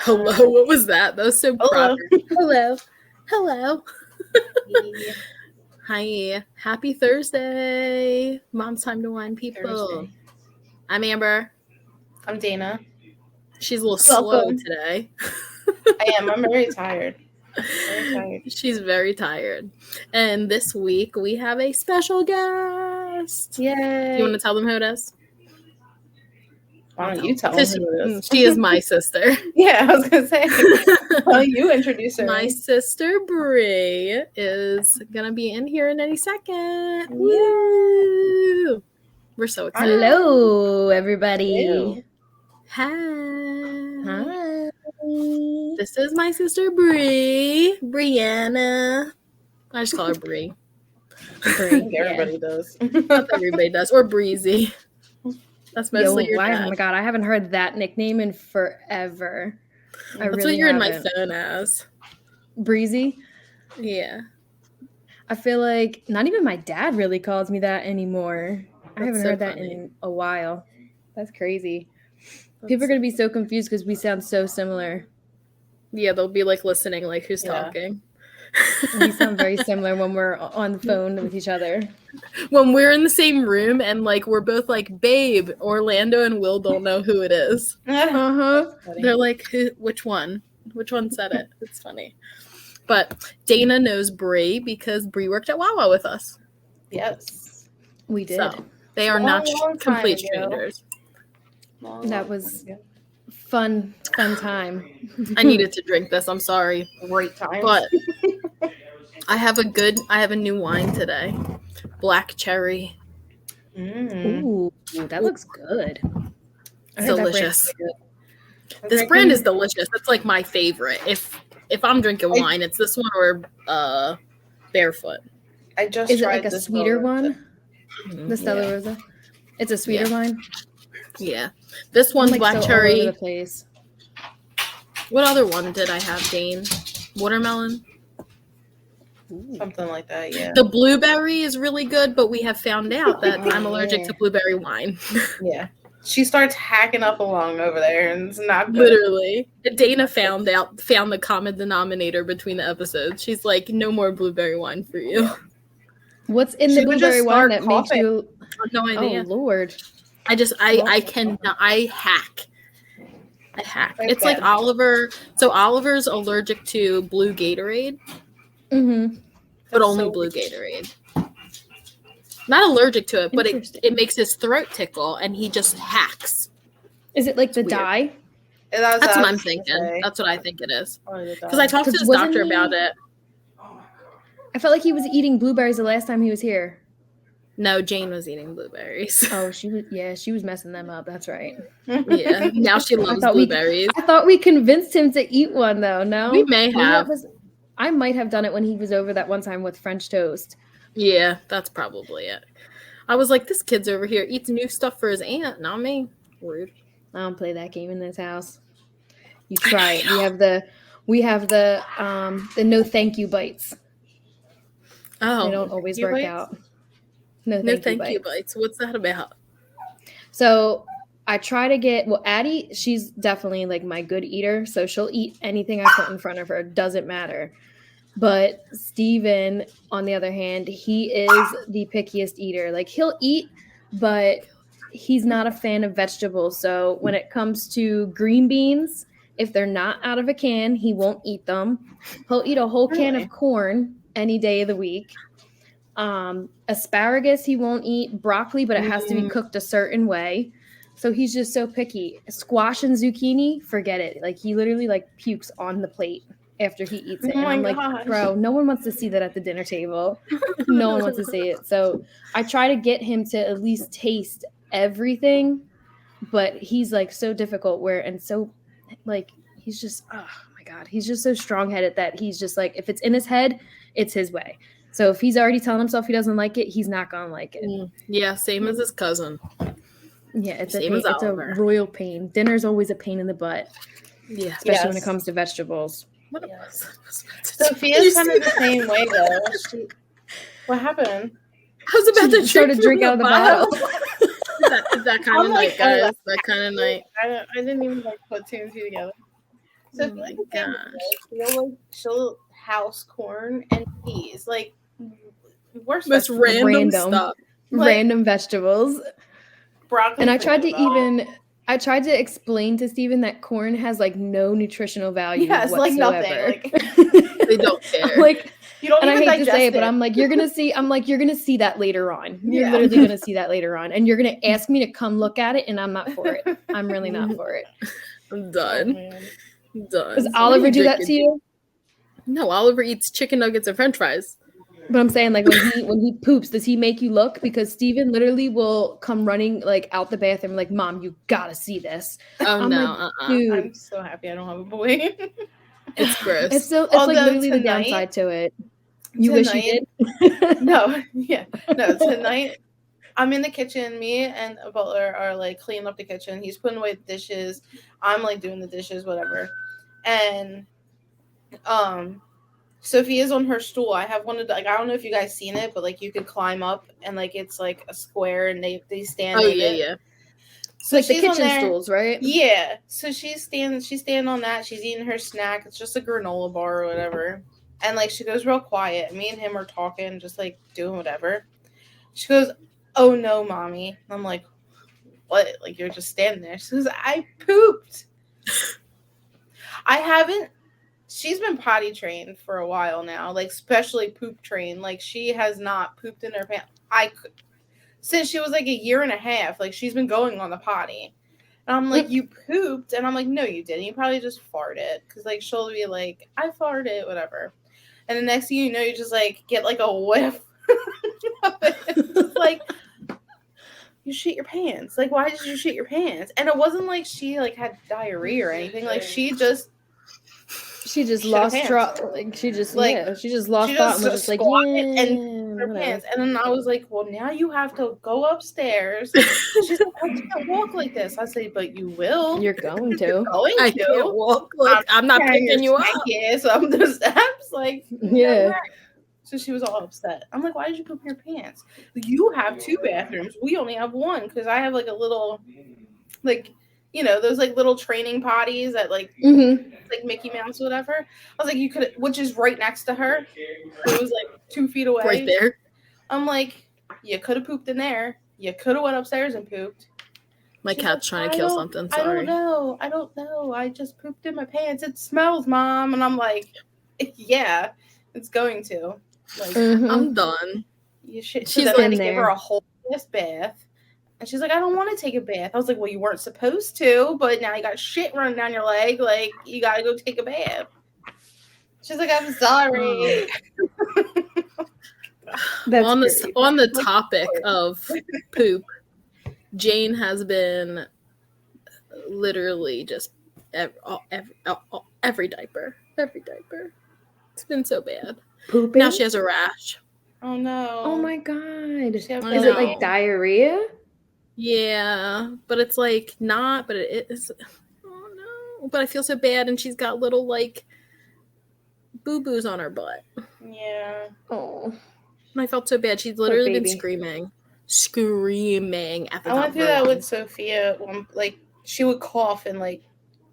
Hello, what was that? That was so Hello. proper. Hello. Yeah. Hi. Happy Thursday. Mom's time to wine, people. Thursday. I'm Amber. I'm Dana. She's a little slow Welcome. today. I am. I'm very tired. Very tired. She's very tired. And this week we have a special guest. Yay. Do you want to tell them who it is? Why don't you tell them who it is? She is my sister. Yeah, I was going to say. Well, you introduce her. My sister Bri is going to be in here in any second. Yay. Woo! We're so excited. Hello, everybody. Ew. Hi. Hi. This is my sister Bri. Brianna. I just call her Bri. I think everybody does. Not everybody does. Or Breezy. That's mostly your dad. Oh my god, I haven't heard that nickname in forever. That's what you're in my phone as. Breezy? Yeah. I feel like not even my dad really calls me that anymore. I haven't heard that in a while. That's crazy. People are going to be so confused because we sound so similar. Yeah, they'll be like listening, like who's talking. We sound very similar when we're on the phone with each other. When we're in the same room and like we're both like, babe, Orlando and Will don't know who it is. They're like, which one? Which one said it? It's funny. But Dana knows Bri because Bri worked at Wawa with us. Yes. We did. So they are not complete strangers. That was fun time. I needed to drink this. I'm sorry. Great time. But I have a new wine today. Black cherry. Ooh, that looks good. Delicious. This brand is delicious. It's like my favorite. If I'm drinking wine, it's this one or Barefoot. I just Is it tried like a this sweeter one? The Stella Rosa? It's a sweeter wine? Yeah. This one's like black so cherry. All over the place. What other one did I have, Dane? Watermelon? Something like that, yeah. The blueberry is really good, but we have found out that I'm allergic to blueberry wine. Yeah. She starts hacking up along over there, and it's not good. Literally. Dana found the common denominator between the episodes. She's like, no more blueberry wine for you. What's in the blueberry wine that makes you... I have no idea. Oh, Lord. I hack. It's like Oliver. So Oliver's allergic to blue Gatorade. Mm-hmm. But only blue Gatorade. Not allergic to it, but it makes his throat tickle, and he just hacks. Is it like the dye? That's what I'm thinking. That's what I think it is. Because I talked to his doctor about it. I felt like he was eating blueberries the last time he was here. No, Jane was eating blueberries. Oh, she was messing them up. That's right. Yeah, now she loves blueberries. I thought we convinced him to eat one, though. No? We may have. I might have done it when he was over that one time with French toast. Yeah, that's probably it. I was like, this kid's over here eats new stuff for his aunt, not me. Rude. I don't play that game in this house. You try it. We have the no thank you bites. Oh, they don't always work out. No thank you bites. What's that about? So I try to get Addie, she's definitely like my good eater, so she'll eat anything I put in front of her. Doesn't matter. But Steven, on the other hand, he is the pickiest eater. Like he'll eat, but he's not a fan of vegetables. So when it comes to green beans, if they're not out of a can, he won't eat them. He'll eat a whole can of corn any day of the week. Asparagus he won't eat. Broccoli, but it has to be cooked a certain way. So he's just so picky. Squash and zucchini, forget it. Like he literally like pukes on the plate after he eats it. And I'm like, bro, no one wants to see that at the dinner table. No one wants to see it. So I try to get him to at least taste everything, but he's like so difficult he's just, oh my God, he's just so strong-headed that he's just like, if it's in his head, it's his way. So if he's already telling himself he doesn't like it, he's not going to like it. Yeah, same as his cousin. Yeah, it's a royal pain. Dinner's always a pain in the butt. Yeah. Especially when it comes to vegetables. Sophia's kind of the same way, though. What happened? I was about to start to drink out of the bottle. That kind of night, guys. That kind of night. I didn't even put two and two together. So she'll house corn and peas, like worst most random stuff, like, random vegetables. Broccoli. And I tried to explain to Steven that corn has like no nutritional value whatsoever. Like nothing. Like they don't care. Like you don't. And even I hate to say it, it, but I'm like, you're gonna see that later on. You're literally gonna see that later on, and you're gonna ask me to come look at it, and I'm not for it. I'm really not for it. I'm done. Oh, done. Does Oliver do that to you? No, Oliver eats chicken nuggets and French fries. But I'm saying, like, when he poops, does he make you look? Because Steven literally will come running like out the bathroom, like, Mom, you gotta see this. Oh I'm no, like, dude, I'm so happy I don't have a boy. It's gross. It's like literally the downside to it. You wish you did? No, tonight I'm in the kitchen. Me and a butler are like cleaning up the kitchen. He's putting away the dishes. I'm like doing the dishes, whatever. And Sophia's on her stool. I have one of the, like, I don't know if you guys seen it, but like you could climb up and like it's like a square and they stand. Oh yeah. So like the kitchen stools, right? Yeah. So she's standing on that. She's eating her snack. It's just a granola bar or whatever. And like she goes real quiet. Me and him are talking, just like doing whatever. She goes, "Oh no, Mommy." I'm like, "What?" Like you're just standing there. She goes, "I pooped." She's been potty trained for a while now, like especially poop trained. Like she has not pooped in her pants. Since she was like a year and a half, like she's been going on the potty. And I'm like, "You pooped?" And I'm like, "No, you didn't. You probably just farted." Because like she'll be like, "I farted," whatever. And the next thing you know, you just like get like a whiff. It's like, you shit your pants. Like, why did you shit your pants? And it wasn't like she like had diarrhea or anything. Like she just lost thought. Like she just lost thought and was just like, and her pants. And then I was like, "Well, now you have to go upstairs." She's like, "I can't walk like this." I say, "But you will. You're going to. I can't walk. Like I'm not picking you up. Yes, up the steps. Like yeah." So she was all upset. I'm like, "Why did you poop in your pants? You have 2 bathrooms. We only have 1 because I have like a little, like, you know, those like little training potties that like like Mickey Mouse or whatever." I was like, "You could," which is right next to her. It was like 2 feet away. Right there. I'm like, "You could have pooped in there. You could have went upstairs and pooped." My cat's trying to kill something. Sorry. I don't know. I just pooped in my pants. It smells, Mom. And I'm like, "Yeah, it's going to." Like, I'm done. She's going to give her a whole bath. And she's like, "I don't want to take a bath." I was like, "Well, you weren't supposed to, but now you got shit running down your leg. Like, you got to go take a bath." She's like, "I'm sorry." On the topic of poop, Jane has been literally just every diaper. It's been so bad. Pooping? Now she has a rash. Oh no! Oh my God! Is it like diarrhea? Yeah, but it's like not. But it is. Oh no! But I feel so bad, and she's got little like boo-boos on her butt. Yeah. Oh. And I felt so bad. She's literally been screaming at the top. I went through that with Sophia. Like she would cough and like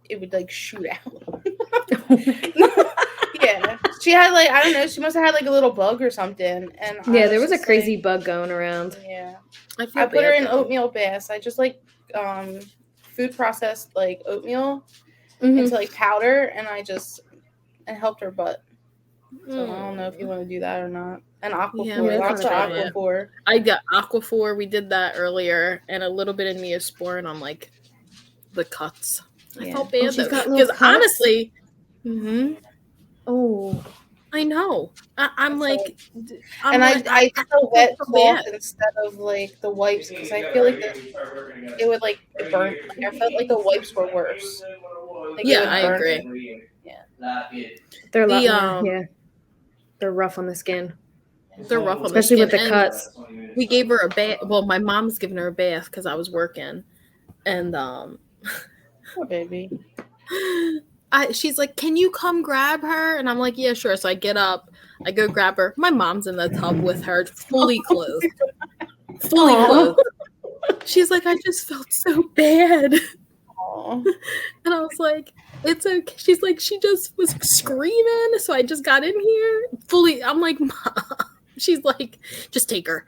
it would like shoot out. Yeah, she had like, I don't know, she must have had like a little bug or something. And yeah, there was a crazy bug going around. Yeah, I put her in oatmeal baths. I just like food processed like oatmeal into like powder, and I helped her butt. So I don't know if you want to do that or not. And Aquaphor, lots of Aquaphor. I got Aquaphor. We did that earlier, and a little bit of Neosporin on like the cuts. I felt bad though, because honestly, oh, I know. I'm like, I tell wet cloth instead of like the wipes because I feel like it would like burn. Like, I felt like the wipes were worse. Like, yeah, I agree. Yeah, they're they're rough on the skin. They're rough on the skin, especially with the and cuts. We gave her a bath. Well, my mom's giving her a bath because I was working, and poor baby. She's like, "Can you come grab her?" And I'm like, "Yeah, sure." So I get up, I go grab her. My mom's in the tub with her, fully clothed. She's like, "I just felt so bad." Aww. And I was like, it's okay. She's like, she just was screaming, so I just got in here fully. I'm like, Mom. She's like, just take her.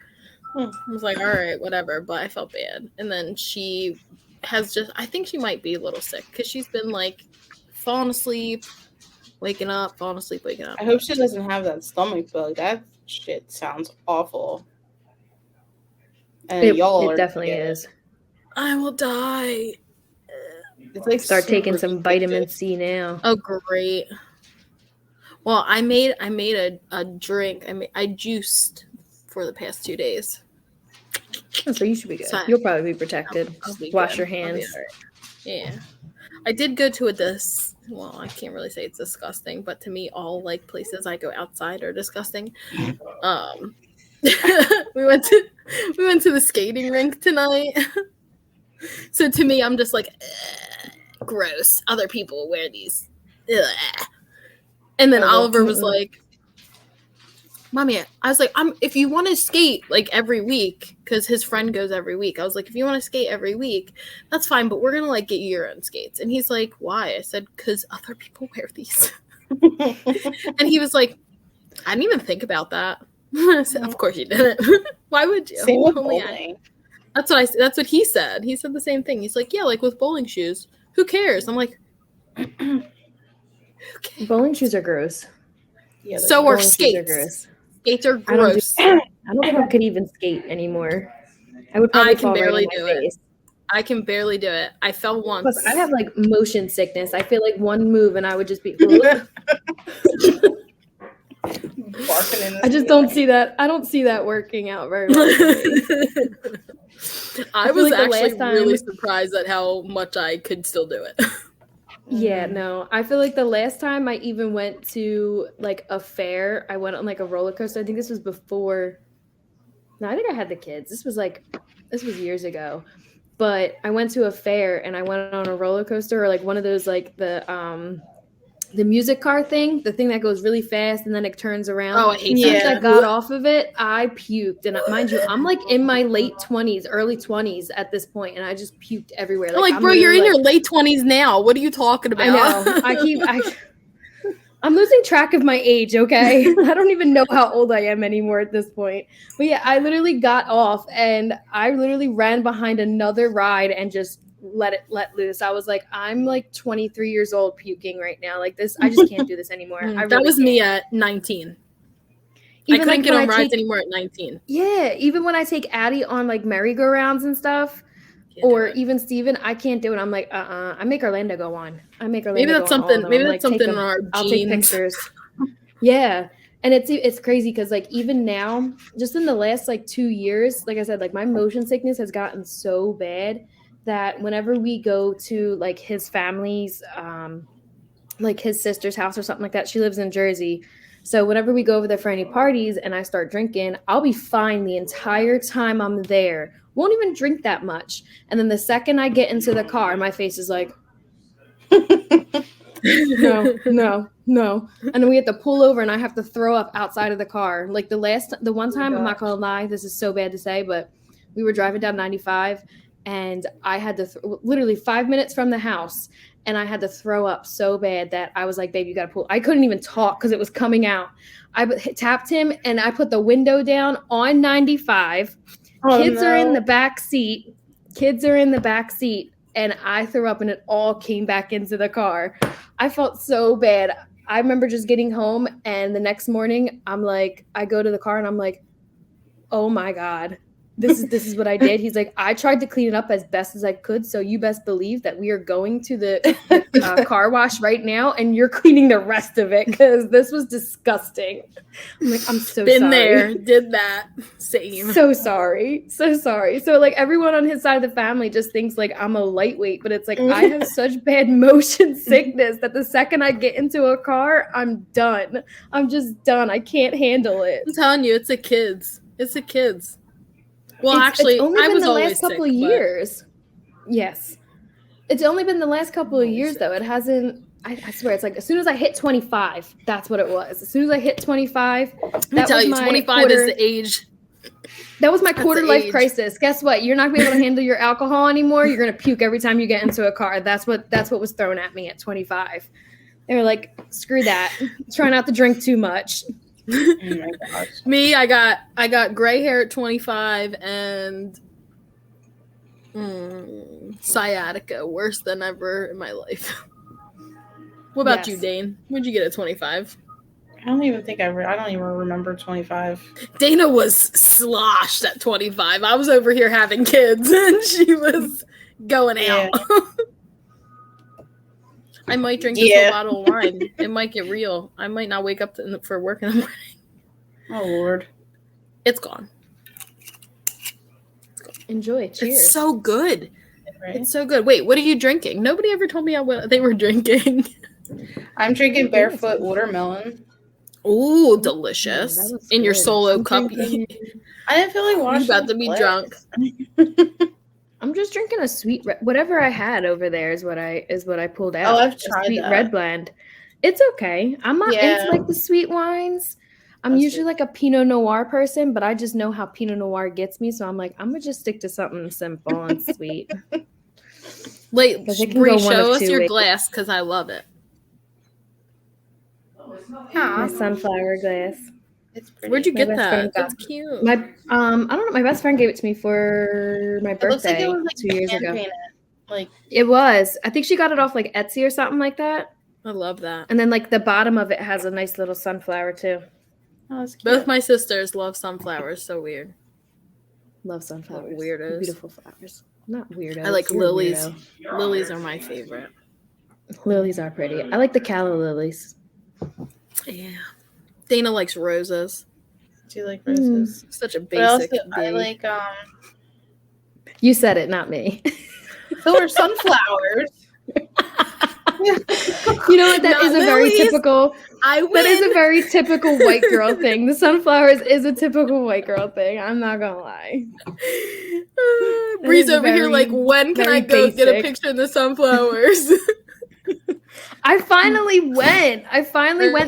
I was like, all right, whatever. But I felt bad. And then she has just, I think she might be a little sick because she's been like falling asleep, waking up, falling asleep, waking up. I hope she doesn't have that stomach bug. That shit sounds awful. And it definitely is. I will die. It's like start taking some vitamin C now. Oh, great. Well, I made a drink. I juiced for the past 2 days. Oh, so you should be good. You'll probably be protected. Wash your hands. Right. Yeah. I did go to well, I can't really say it's disgusting, but to me, all like places I go outside are disgusting. We went to the skating rink tonight. So to me, I'm just like, gross. Other people wear these. Ugh. And then Oliver was like, Mommy, I was like, if you want to skate like every week, because his friend goes every week. I was like, if you want to skate every week, that's fine, but we're gonna like get you your own skates. And he's like, why? I said, because other people wear these. And he was like, I didn't even think about that. I said, of course you didn't. Why would you? Same with bowling. That's what he said. He said the same thing. He's like, yeah, like with bowling shoes. Who cares? I'm like, who cares? Bowling shoes are gross. Yeah, so are skates. Skates are gross. I don't think I could even skate anymore. I would probably fall right in my face. I can barely do it. I fell once. Plus, I have like motion sickness. I feel like one move and I would just be. I just don't see that. I don't see that working out very well. I was like actually really surprised at how much I could still do it. Yeah, no. I feel like the last time I even went to like a fair, I went on like a roller coaster. I think this was before. No, I think I had the kids. This was years ago. But I went to a fair and I went on a roller coaster or like one of those like the music car thing, the thing that goes really fast and then it turns around. Oh, I hate that. As soon as I got off of it, I puked. And mind you, I'm like in my late 20s, early 20s at this point, and I just puked everywhere. Like bro, you're in your late 20s now. What are you talking about? I know. I'm losing track of my age, okay? I don't even know how old I am anymore at this point. But yeah, I literally got off and I literally ran behind another ride and just let loose. I was like, I'm like 23 years old puking right now. Like this, I just can't do this anymore. That was me at 19. I couldn't get on rides anymore at 19. Yeah, even when I take Addie on like merry-go-rounds and stuff, or even Steven, I can't do it. I'm like, I make Orlando go on. Maybe that's something in our genes. I'll take pictures. Yeah. And it's crazy because like even now, just in the last like 2 years, like I said, like my motion sickness has gotten so bad that whenever we go to like his family's, like his sister's house or something like that, she lives in Jersey. So whenever we go over there for any parties and I start drinking, I'll be fine the entire time I'm there. Won't even drink that much. And then the second I get into the car, my face is like, no. And then we have to pull over and I have to throw up outside of the car. Like the one time, I'm not going to lie, this is so bad to say, but we were driving down 95 and I had to literally 5 minutes from the house and I had to throw up so bad that I was like, babe, you got to pull. I couldn't even talk because it was coming out. I tapped him and I put the window down on 95. Kids are in the back seat. And I threw up and it all came back into the car. I felt so bad. I remember just getting home and the next morning I'm like, I go to the car and I'm like, oh my God, this is what I did. He's like, I tried to clean it up as best as I could. So you best believe that we are going to the car wash right now and you're cleaning the rest of it because this was disgusting. I'm like, I'm so sorry. Been there, did that. Same. So sorry. So like everyone on his side of the family just thinks like I'm a lightweight, but it's like I have such bad motion sickness that the second I get into a car, I'm done. I'm just done. I can't handle it. I'm telling you, it's the kids. Well, actually, it's only I been was the always last couple sick, of years. Yes. It's only been the last couple of years, though. It hasn't, I swear, it's like as soon as I hit 25, that's what it was. As soon as I hit 25, that was my 25 is the age. That was my quarter life crisis. Guess what? You're not going to be able to handle your alcohol anymore. You're going to puke every time you get into a car. That's what was thrown at me at 25. They were like, screw that. Try not to drink too much. Oh my gosh. Me, I got gray hair at 25 and sciatica, worse than ever in my life. What about you, Dane? What'd you get at 25? I don't even remember 25. Dana was sloshed at 25. I was over here having kids and she was going out. I might drink this whole bottle of wine. It might get real. I might not wake up for work in the morning. Oh, Lord. It's gone. Enjoy. Cheers. It's so good. Right? It's so good. Wait, what are you drinking? Nobody ever told me what they were drinking. I'm drinking barefoot watermelon. Ooh, delicious. In your solo cup. I didn't feel like washing. You about to be drunk. I'm just drinking a sweet whatever I had over there is what I pulled out. Oh, I've tried sweet that. Red blend. It's okay. I'm not into like the sweet wines. I'm usually like a Pinot Noir person, but I just know how Pinot Noir gets me, so I'm like, I'm gonna just stick to something simple and sweet. Wait, Bree, show us your glass because I love it. My sunflower glass. It's pretty. Where'd you get that? That's cute. My I don't know. My best friend gave it to me for my birthday it looks like 2 years ago. Like it was. I think she got it off like Etsy or something like that. I love that. And then like the bottom of it has a nice little sunflower too. Oh, that's cute. Both my sisters love sunflowers. So weird. Love sunflowers. Weirdos. Beautiful flowers. Not weirdos. I like lilies. Lilies are my favorite. Lilies are pretty. I like the calla lilies. Yeah. Dana likes roses. Do you like roses? Such a basic. I like You said it, not me. So are sunflowers. You know what? That is a very typical. That is a very typical white girl thing. The sunflowers is a typical white girl thing. I'm not gonna lie. Bree's over here like, when can I go get a picture of the sunflowers? I finally went.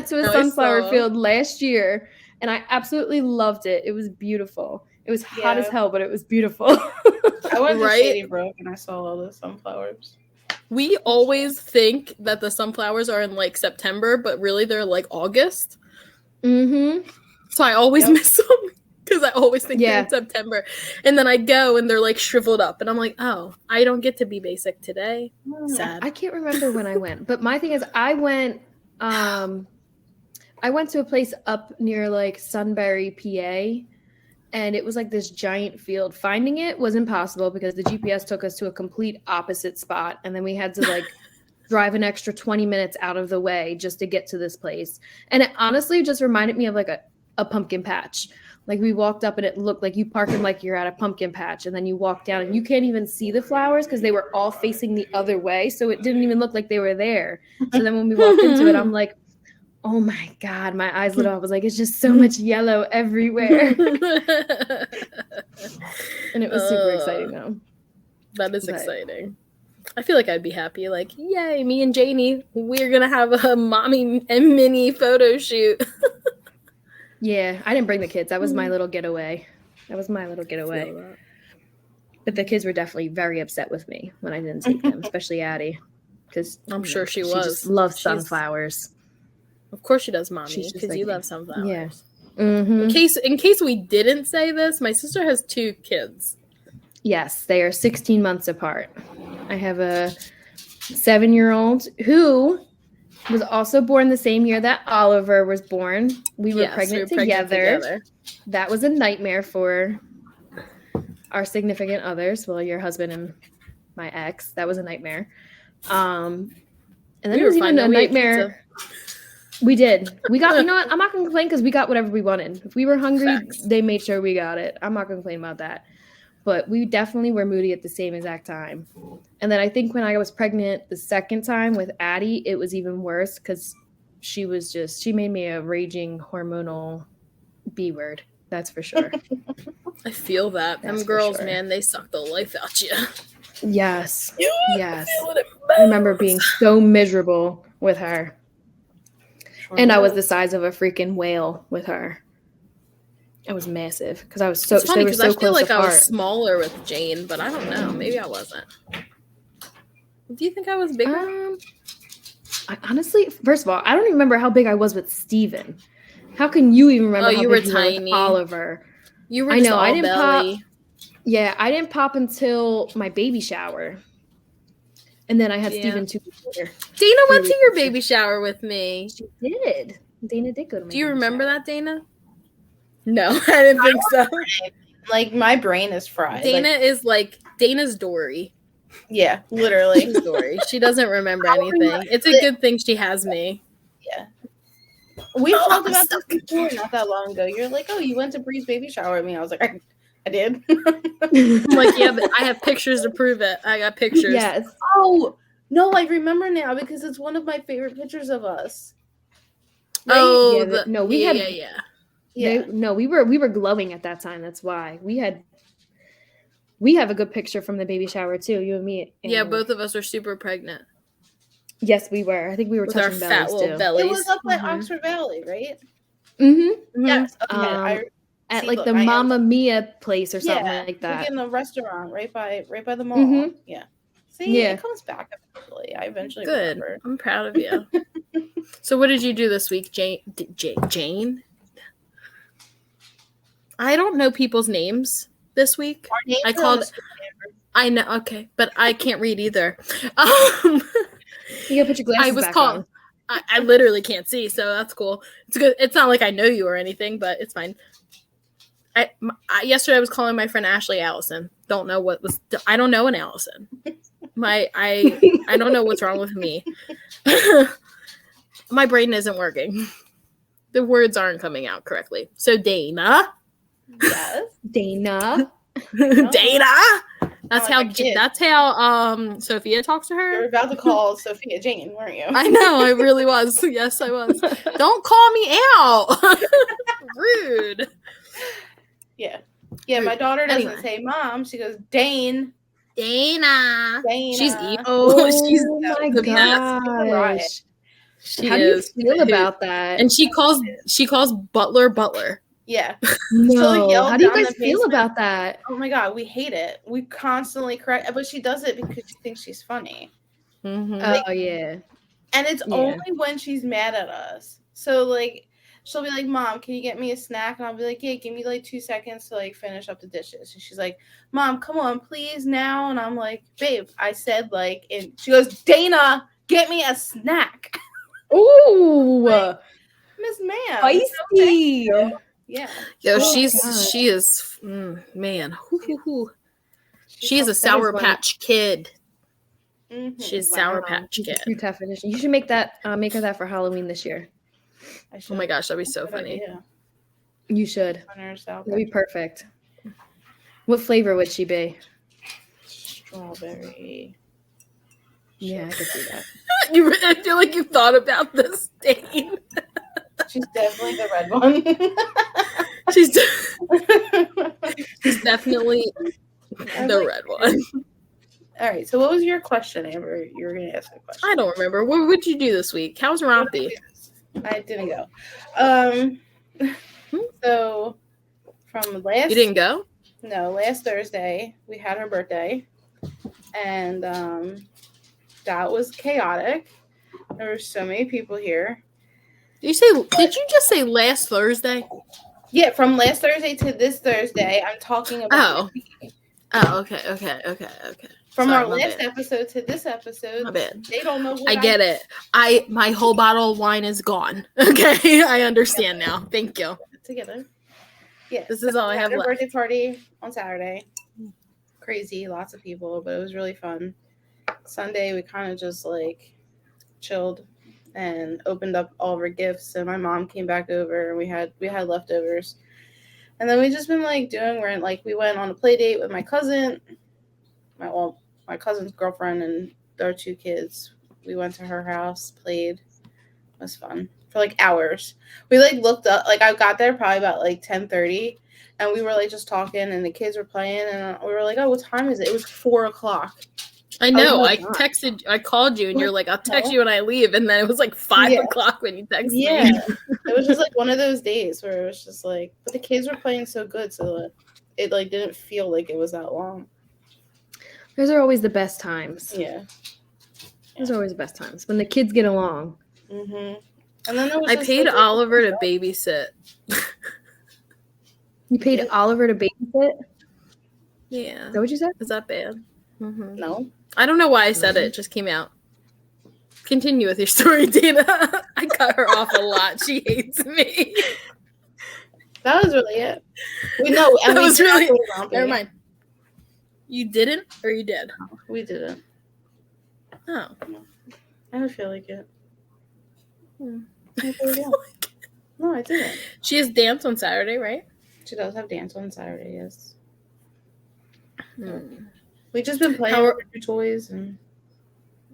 To a sunflower field last year, and I absolutely loved it. It was beautiful. It was hot as hell, but it was beautiful. I went to Shady Brook and I saw all the sunflowers. We always think that the sunflowers are in like September, but really they're like August. Mm-hmm. So I always miss them because I always think they're in September. And then I go and they're like shriveled up. And I'm like, oh, I don't get to be basic today. Sad. I can't remember when I went. But my thing is I went to a place up near like Sunbury, PA. And it was like this giant field. Finding it was impossible because the GPS took us to a complete opposite spot. And then we had to like drive an extra 20 minutes out of the way just to get to this place. And it honestly just reminded me of like a pumpkin patch. Like we walked up and it looked like you parked in like you're at a pumpkin patch. And then you walk down and you can't even see the flowers because they were all facing the other way. So it didn't even look like they were there. So then when we walked into it, I'm like, oh my God, my eyes lit up. I was like, it's just so much yellow everywhere. And it was super exciting though. That is exciting. I feel like I'd be happy. Like, yay, me and Janie, we're going to have a mommy and mini photo shoot. Yeah, I didn't bring the kids. That was my little getaway. But the kids were definitely very upset with me when I didn't take them, especially Addie. Because I'm sure she was. She just loves sunflowers. Of course she does, Mommy, because you love sunflowers. Yeah. Mm-hmm. In case we didn't say this, my sister has 2 kids. Yes, they are 16 months apart. I have a 7-year-old who was also born the same year that Oliver was born. We were pregnant together. That was a nightmare for our significant others. Well, your husband and my ex. That was a nightmare. And then it was even a nightmare. We did. We got, you know what? I'm not going to complain because we got whatever we wanted. If we were hungry, they made sure we got it. I'm not going to complain about that. But we definitely were moody at the same exact time. And then I think when I was pregnant the second time with Addie, it was even worse because she made me a raging hormonal B word. That's for sure. I feel that. Them girls, man, they suck the life out you. Yes. Yes. I remember being so miserable with her. And I was the size of a freaking whale with her. It was massive because I was so. It's funny because I feel like I was smaller with Jane, but I don't know. Maybe I wasn't. Do you think I was bigger? I honestly, first of all, I don't even remember how big I was with Steven. How can you even remember how big you were with Oliver? You were just I didn't belly. pop. Yeah, I didn't pop until my baby shower. And then I had Steven 2 weeks later. Dana went to your baby shower with me. She did. Dana did go to my Do you remember that, Dana? No, I didn't think so. Like, my brain is fried. Dana is like Dana's Dory. Yeah, literally. She's Dory. She doesn't remember anything. It's a good thing she has me. Yeah. We talked about this before not that long ago. You're like, oh, you went to Bree's baby shower with me. I was like, I did. I'm like, yeah, but I have pictures to prove it. I got pictures. Yes. Oh, no, I remember now because it's one of my favorite pictures of us. Right? Oh, yeah, we were glowing at that time. That's why we have a good picture from the baby shower too. You and me. Yeah, both of us are super pregnant. Yes, we were. I think we were touching our fat little bellies. It was up at Oxford Valley, right? Mm-hmm. Yes. Okay. At like the Mamma Mia place or something like that. Like in the restaurant right by the mall. Mm-hmm. Yeah. See, it comes back eventually. I eventually remember. I'm proud of you. So what did you do this week, Jane? I don't know people's names this week. I called. I know. Okay, but I can't read either. You gotta put your glasses back on. I literally can't see, so that's cool. It's good. It's not like I know you or anything, but it's fine. Yesterday I was calling my friend Ashley Allison. Don't know what was. I don't know an Allison. I don't know what's wrong with me. My brain isn't working. The words aren't coming out correctly. So Dana. Yes. Dana. Dana. That's how Sophia talks to her. You were about to call Sophia Jane, weren't you? I know, I really was. Yes, I was. Don't call me out. Rude. Yeah. Yeah, my daughter doesn't say mom. She goes, Dana. She's evil. Oh, she's my gosh. How do you feel about that? And she calls Butler. Yeah. No. How do you guys feel about that? Oh my god, we hate it. We constantly correct, but she does it because she thinks she's funny. Mm-hmm. Yeah. And it's only when she's mad at us. So like, she'll be like, "Mom, can you get me a snack?" And I'll be like, "Yeah, give me like 2 seconds to like finish up the dishes." And she's like, "Mom, come on, please now." And I'm like, "Babe, I said like," and she goes, "Dana, get me a snack." Ooh, like, Miss Ma'am, feisty. Yeah. Yo, she is man. She is a Sour Patch Kid. Mm-hmm. She's Sour Patch Kid. True definition. You should make her that for Halloween this year. Oh my gosh, that'd be so funny. Idea. You should. That'd be perfect. What flavor would she be? Strawberry. Yeah, I could see that. I feel like you thought about this, Dane. She's definitely the red one. She's definitely the red one. All right. So, what was your question, Amber? You were going to ask a question. I don't remember. What would you do this week? How's Rompy? I didn't go. So, from last. You didn't go? No, last Thursday we had her birthday, and that was chaotic. There were so many people here. Did you just say last Thursday? Yeah, from last Thursday to this Thursday, I'm talking about. Oh, okay. From our last episode to this episode, my bad. They don't know. I get it. My whole bottle of wine is gone. Okay, I understand now. Thank you. Together. Yeah, this is all I have left. Birthday party on Saturday. Crazy, lots of people, but it was really fun. Sunday, we kind of just like chilled and opened up all of our gifts, and my mom came back over, and we had leftovers, and then we just been like we went on a play date with my cousin, my cousin's girlfriend, and their 2 kids. We went to her house, played. It was fun for like hours. We like looked up, like I got there probably about like 10:30, and we were like just talking, and the kids were playing, and we were like, "Oh, what time is it?" It was 4:00. I know. I called you, and you're like, I'll text you when I leave. And then it was like 5 o'clock when you texted me. Yeah. It was just like one of those days where it was just like, but the kids were playing so good, so it like didn't feel like it was that long. Those are always the best times. Yeah. Those are always the best times when the kids get along. Mm-hmm. And then I paid Oliver to babysit. You paid Oliver to babysit? Yeah. Is that what you said? Is that bad? Mm-hmm. No. I don't know why I said it. It just came out. Continue with your story, Dana. I cut her off a lot. She hates me. That was really it. That was really. Never mind. You didn't, or you did? We didn't. Oh. I don't feel like it. I feel like it. No, I didn't. She has dance on Saturday, right? She does have dance on Saturday, yes. We've just been playing with her toys, and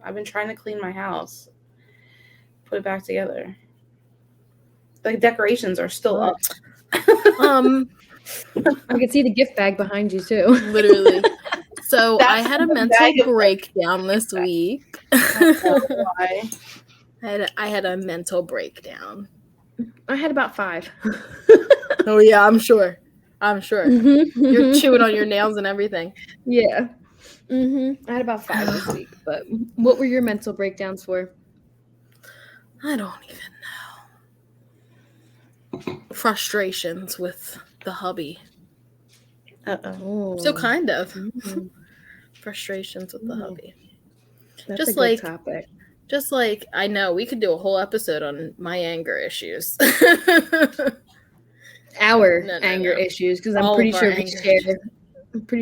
I've been trying to clean my house, put it back together. The decorations are still up. I can see the gift bag behind you too. Literally. So I had a mental breakdown this week. Why? I had a mental breakdown. I had about 5. Oh yeah, I'm sure. You're chewing on your nails and everything. Yeah. I had about 5 this week. But what were your mental breakdowns for? I don't even know. Frustrations with the hubby. Uh-oh. So kind of. Frustrations with the hubby. That's just a good topic. Just like, I know, we could do a whole episode on my anger issues. Our anger issues, because I'm pretty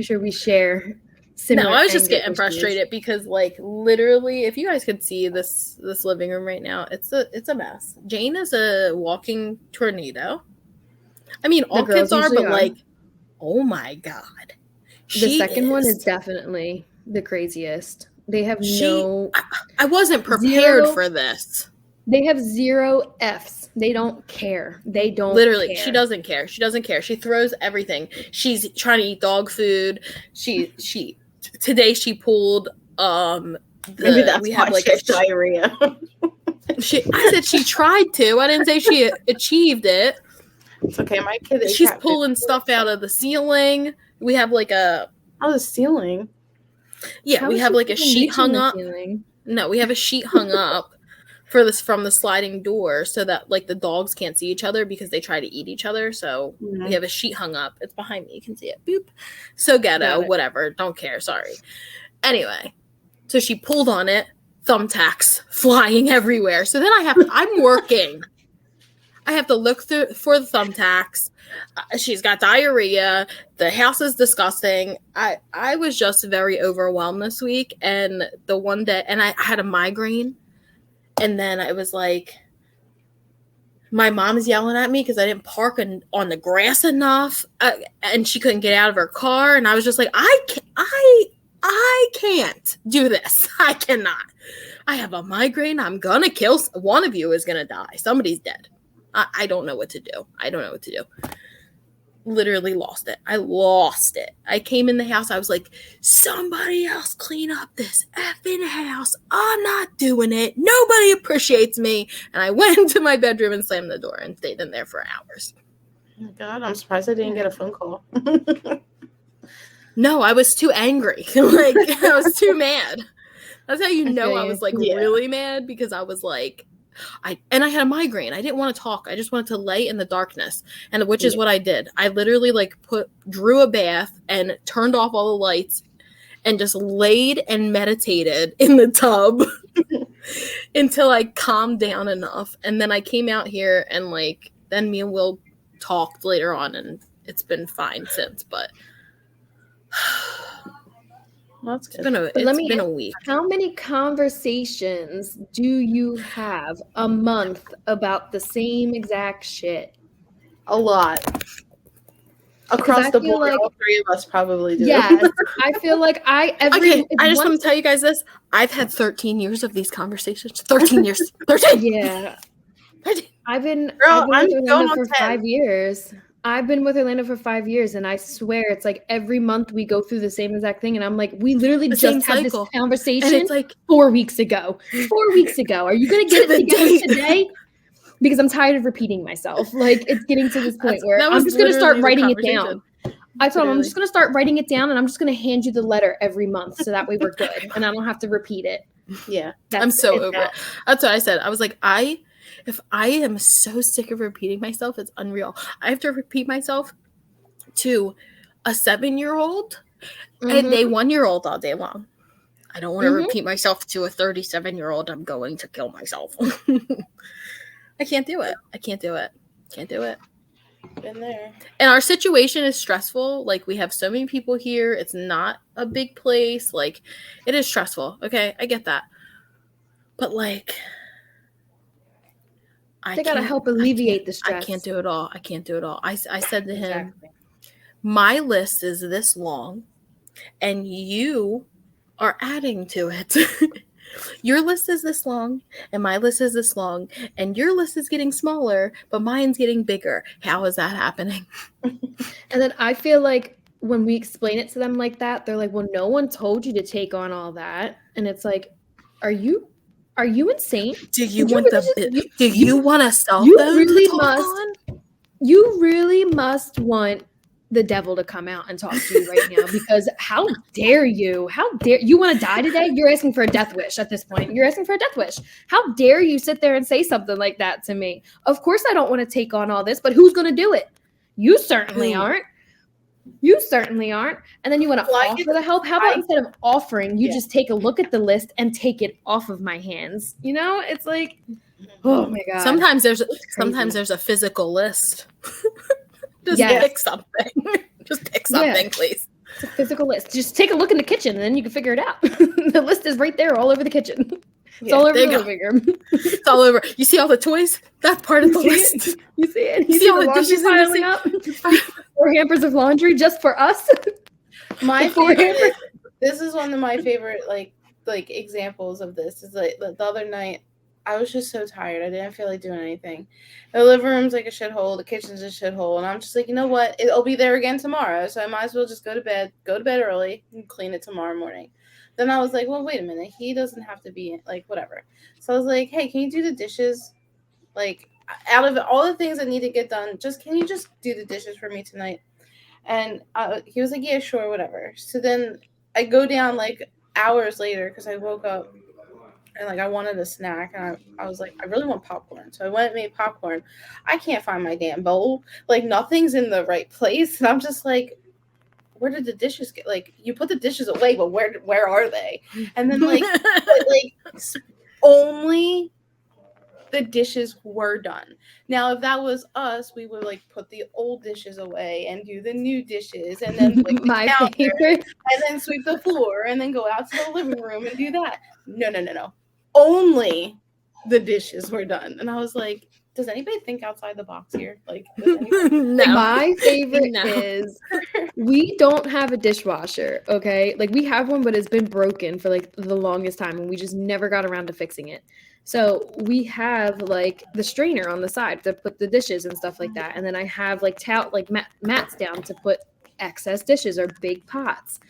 sure we share similar. No, I was just getting issues. Frustrated because, like, literally, if you guys could see this living room right now, it's a mess. Jane is a walking tornado. I mean, all kids are, but like, oh my god, the second one is definitely the craziest. They have I wasn't prepared for this. They have 0 Fs. They don't care. They don't literally care. She doesn't care. She throws everything. She's trying to eat dog food. Today she pulled maybe that's we have like diarrhea. I said she tried to. I didn't say she achieved it. It's okay. My kid she's pulling stuff out of the ceiling. We have like the ceiling. Yeah, How we have like a sheet hung up. No, we have a sheet hung up from the sliding door so that like the dogs can't see each other because they try to eat each other. So we have a sheet hung up. It's behind me. You can see it. Boop. So ghetto, whatever. Don't care. Sorry. Anyway, so she pulled on it. Thumbtacks flying everywhere. So then I'm working. I have to look for the thumbtacks. She's got diarrhea. The house is disgusting. I was just very overwhelmed this week. And the one day, and I had a migraine. And then I was like, my mom's yelling at me because I didn't park on the grass enough. And she couldn't get out of her car. And I was just like, I can't do this. I cannot. I have a migraine. I'm going to kill. One of you is going to die. Somebody's dead. I don't know what to do. Literally lost it. I lost it. I came in the house. I was like, somebody else clean up this effing house. I'm not doing it. Nobody appreciates me. And I went into my bedroom and slammed the door and stayed in there for hours. Oh my God, I'm surprised I didn't get a phone call. No, I was too angry. Like, I was too mad. That's how you know I was like really mad, because I was like, I had a migraine. I didn't want to talk. I just wanted to lay in the darkness, and which is what I did. I literally like drew a bath and turned off all the lights and just laid and meditated in the tub until I calmed down enough. And then I came out here and like then me and Will talked later on, and it's been fine since. But well, that's good. It's been a week. How many conversations do you have a month about the same exact shit? A lot. Across the board, like, all three of us probably do. Yeah, I feel like I just want to tell you guys this. I've had 13 years of these conversations. 13 years. 13. Yeah. 13. I've been Girl, with them for 5 years. I've been with Orlando for 5 years, and I swear it's like every month we go through the same exact thing. And I'm like, we literally just had this conversation and it's like 4 weeks ago. 4 weeks ago. Are you going to get it together today? Because I'm tired of repeating myself. Like, it's getting to this point where I'm just going to start writing it down. I told him I'm just going to start writing it down, and I'm just going to hand you the letter every month, so that way we're good, and I don't have to repeat it. Yeah, I'm so over it. That's what I said. I was like, if I am so sick of repeating myself, it's unreal. I have to repeat myself to a 7-year-old and a 1-year-old all day long. I don't want to repeat myself to a 37-year-old. I'm going to kill myself. I can't do it. Can't do it. Been there. And our situation is stressful. Like, we have so many people here. It's not a big place. Like, it is stressful. Okay, I get that. But like, they gotta help alleviate the stress. I can't do it all. I said to him, my list is this long, and you are adding to it. Your list is this long, and my list is this long, and your list is getting smaller, but mine's getting bigger. How is that happening? And then I feel like when we explain it to them like that, they're like, well, no one told you to take on all that. And it's like, are you insane? Do you want to sell them? You really must want the devil to come out and talk to you right now, because how dare you want to die today? You're asking for a death wish at this point. You're asking for a death wish. How dare you sit there and say something like that to me? Of course I don't want to take on all this, but who's going to do it? You certainly aren't. And then you want to offer the help. How about instead of offering, you just take a look at the list and take it off of my hands? You know, it's like, oh my God. Sometimes there's a physical list. Pick something. Just pick something, please. It's a physical list. Just take a look in the kitchen, and then you can figure it out. The list is right there all over the kitchen. It's all over the living room. It's all over. You see all the toys? That's part of the list. You see it? You see all the dishes piling up? 4 hampers of laundry just for us? My favorite, this is one of my favorite like examples of this. Is like the other night, I was just so tired. I didn't feel like doing anything. The living room's like a shithole. The kitchen's a shithole. And I'm just like, you know what? It'll be there again tomorrow. So I might as well just go to bed early and clean it tomorrow morning. Then I was like, well, wait a minute. He doesn't have to be like, whatever. So I was like, hey, can you do the dishes? Like, out of all the things that need to get done, can you just do the dishes for me tonight? And he was like, yeah, sure, whatever. So then I go down like hours later because I woke up. And like I wanted a snack, and I was like, I really want popcorn. So I went and made popcorn. I can't find my damn bowl. Like nothing's in the right place. And I'm just like, where did the dishes get? Like you put the dishes away, but where are they? And then like only the dishes were done. Now if that was us, we would like put the old dishes away and do the new dishes, and then like the counter, and then sweep the floor, and then go out to the living room and do that. No. Only the dishes were done. And I was like, does anybody think outside the box here? Like, no. My favorite is we don't have a dishwasher, okay? Like, we have one, but it's been broken for, like, the longest time, and we just never got around to fixing it. So we have, like, the strainer on the side to put the dishes and stuff like that. And then I have, like, mats down to put excess dishes or big pots.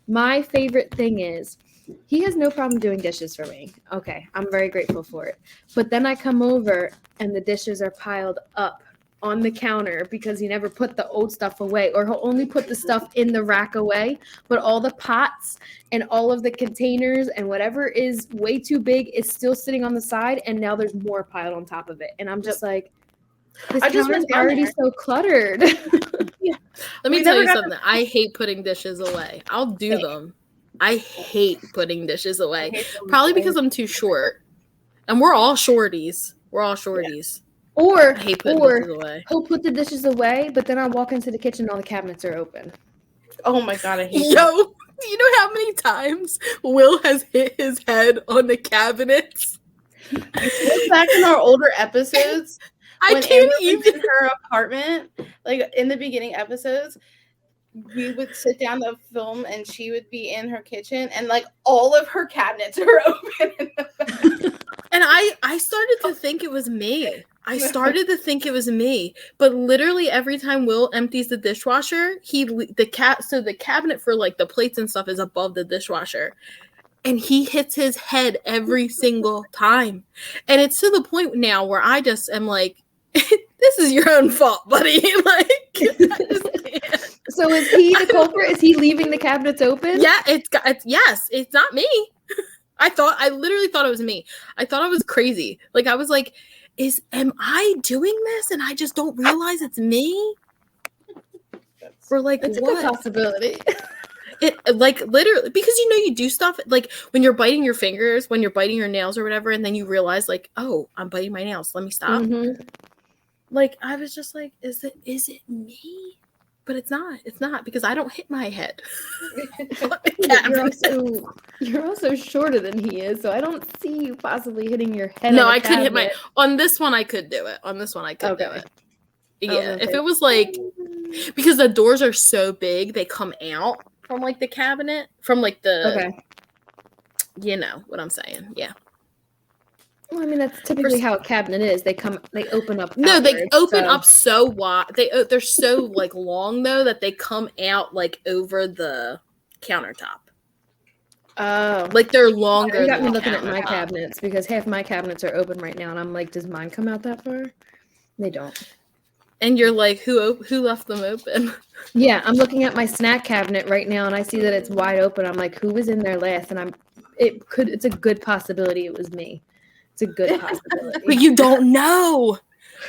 My favorite thing is he has no problem doing dishes for me. Okay, I'm very grateful for it. But then I come over and the dishes are piled up on the counter because he never put the old stuff away, or he'll only put the stuff in the rack away, but all the pots and all of the containers and whatever is way too big is still sitting on the side, and now there's more piled on top of it. And I'm just like, this counter's already so cluttered. Yeah. Let me tell you something. I hate putting dishes away. I'll do them. I hate putting dishes away. Probably because I'm too short. And we're all shorties. Yeah. Or he'll put the dishes away, but then I walk into the kitchen and all the cabinets are open. Oh my God, I hate Yo, do you know how many times Will has hit his head on the cabinets? Back in our older episodes, I can't even. In her apartment, like in the beginning episodes, we would sit down to film and she would be in her kitchen and like all of her cabinets are open in the back. And I started to think it was me. But literally every time Will empties the dishwasher, the cabinet for like the plates and stuff is above the dishwasher. And he hits his head every single time. And it's to the point now where I just am like, this is your own fault, buddy. Like, I just can't. So is he the culprit? Is he leaving the cabinets open? Yeah, yes, it's not me. I literally thought it was me. I thought I was crazy. Like, I was like, am I doing this and I just don't realize it's me? Or like, it's what? A good possibility. It like literally, because you do stuff like when you're biting your fingers, when you're biting your nails or whatever, and then you realize like, oh, I'm biting my nails. Let me stop. Mm-hmm. Like, I was just like, is it me? But it's not. It's not, because I don't hit my head. You're also shorter than he is, so I don't see you possibly hitting your head. No, I could hit on this one. I could do it. On this one, I could do it. Yeah, if it was like, because the doors are so big, they come out from like the cabinet, from like the. You know what I'm saying? Yeah. Well, I mean, that's typically how a cabinet is. They open up. No, they open up so wide. They're so like long though that they come out like over the countertop. Oh, like they're longer. You got me looking at my cabinets, because half my cabinets are open right now, and I'm like, does mine come out that far? They don't. And you're like, who left them open? Yeah, I'm looking at my snack cabinet right now, and I see that it's wide open. I'm like, who was in there last? And it's a good possibility it was me. It's a good possibility. But you don't know,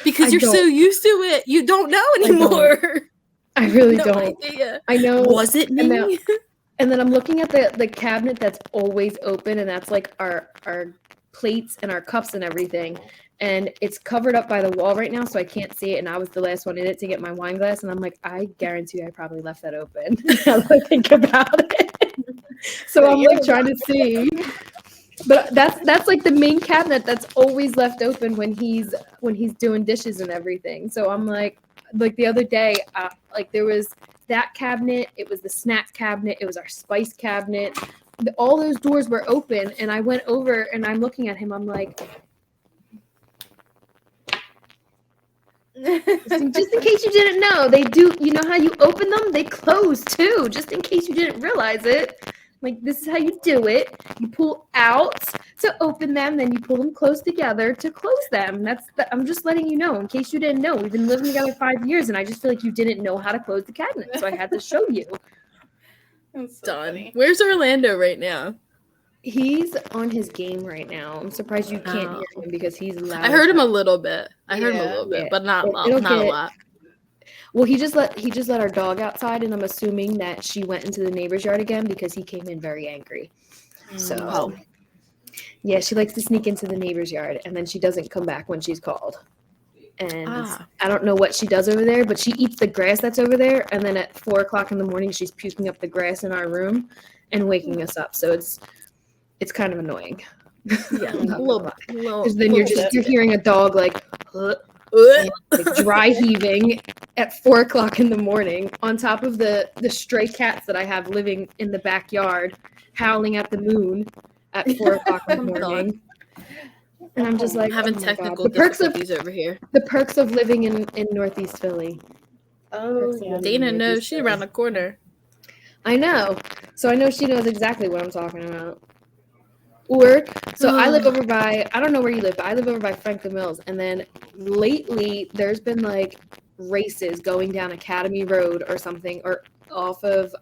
because you're so used to it. You don't know anymore. I really don't. Idea. I know. Was it me? And then I'm looking at the cabinet that's always open, and that's like our plates and our cups and everything. And it's covered up by the wall right now, so I can't see it. And I was the last one in it to get my wine glass. And I'm like, I guarantee I probably left that open. Now that I think about it. So I'm like trying to see. But that's like the main cabinet that's always left open when he's doing dishes and everything. So I'm like the other day, like there was that cabinet, it was the snack cabinet, it was our spice cabinet. All those doors were open, and I went over and I'm looking at him. I'm like, just in case you didn't know, they do. You know how you open them? They close too, just in case you didn't realize it. Like, this is how you do it. You pull out to open them, then you pull them close together to close them. I'm just letting you know, in case you didn't know. We've been living together 5 years, and I just feel like you didn't know how to close the cabinet, so I had to show you. That's so done. Funny. Where's Orlando right now? He's on his game right now. I'm surprised you can't hear him, because he's loud. I heard him a little bit. But not a lot. Well, he just let our dog outside, and I'm assuming that she went into the neighbor's yard again, because he came in very angry. So, yeah, she likes to sneak into the neighbor's yard, and then she doesn't come back when she's called. And I don't know what she does over there, but she eats the grass that's over there, and then at 4:00 in the morning, she's puking up the grass in our room and waking us up. So it's kind of annoying. Yeah, a little bit. Because then you're hearing a dog like dry heaving at 4:00 in the morning, on top of the stray cats that I have living in the backyard, howling at the moon at 4:00 in the morning. And I'm just like, having technical difficulties over here. The perks of living in Northeast Philly. Oh, yeah. Dana knows, she's around the corner. I know. So I know she knows exactly what I'm talking about. Or, so I live over by, I don't know where you live, but I live over by Franklin Mills. And then lately there's been like races going down Academy Road or something, or off of,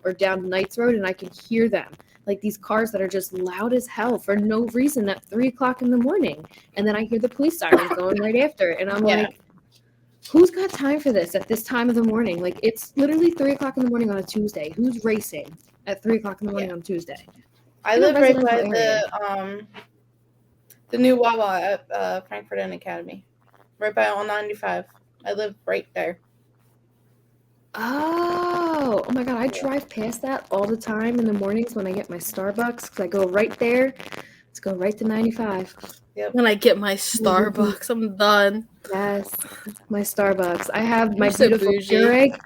or down Knights Road, and I can hear them. Like these cars that are just loud as hell for no reason at 3:00 in the morning. And then I hear the police sirens going right after. And I'm like, who's got time for this at this time of the morning? Like, it's literally 3:00 in the morning on a Tuesday. Who's racing at 3:00 in the morning on Tuesday? I live right by the new Wawa at Frankfurt and Academy, right by on 95. I live right there. Oh my God! I drive past that all the time in the mornings when I get my Starbucks, because I go right there. Let's go right to 95. Yep. When I get my Starbucks, I'm done. Yes, my Starbucks. I have my beautiful Keurig.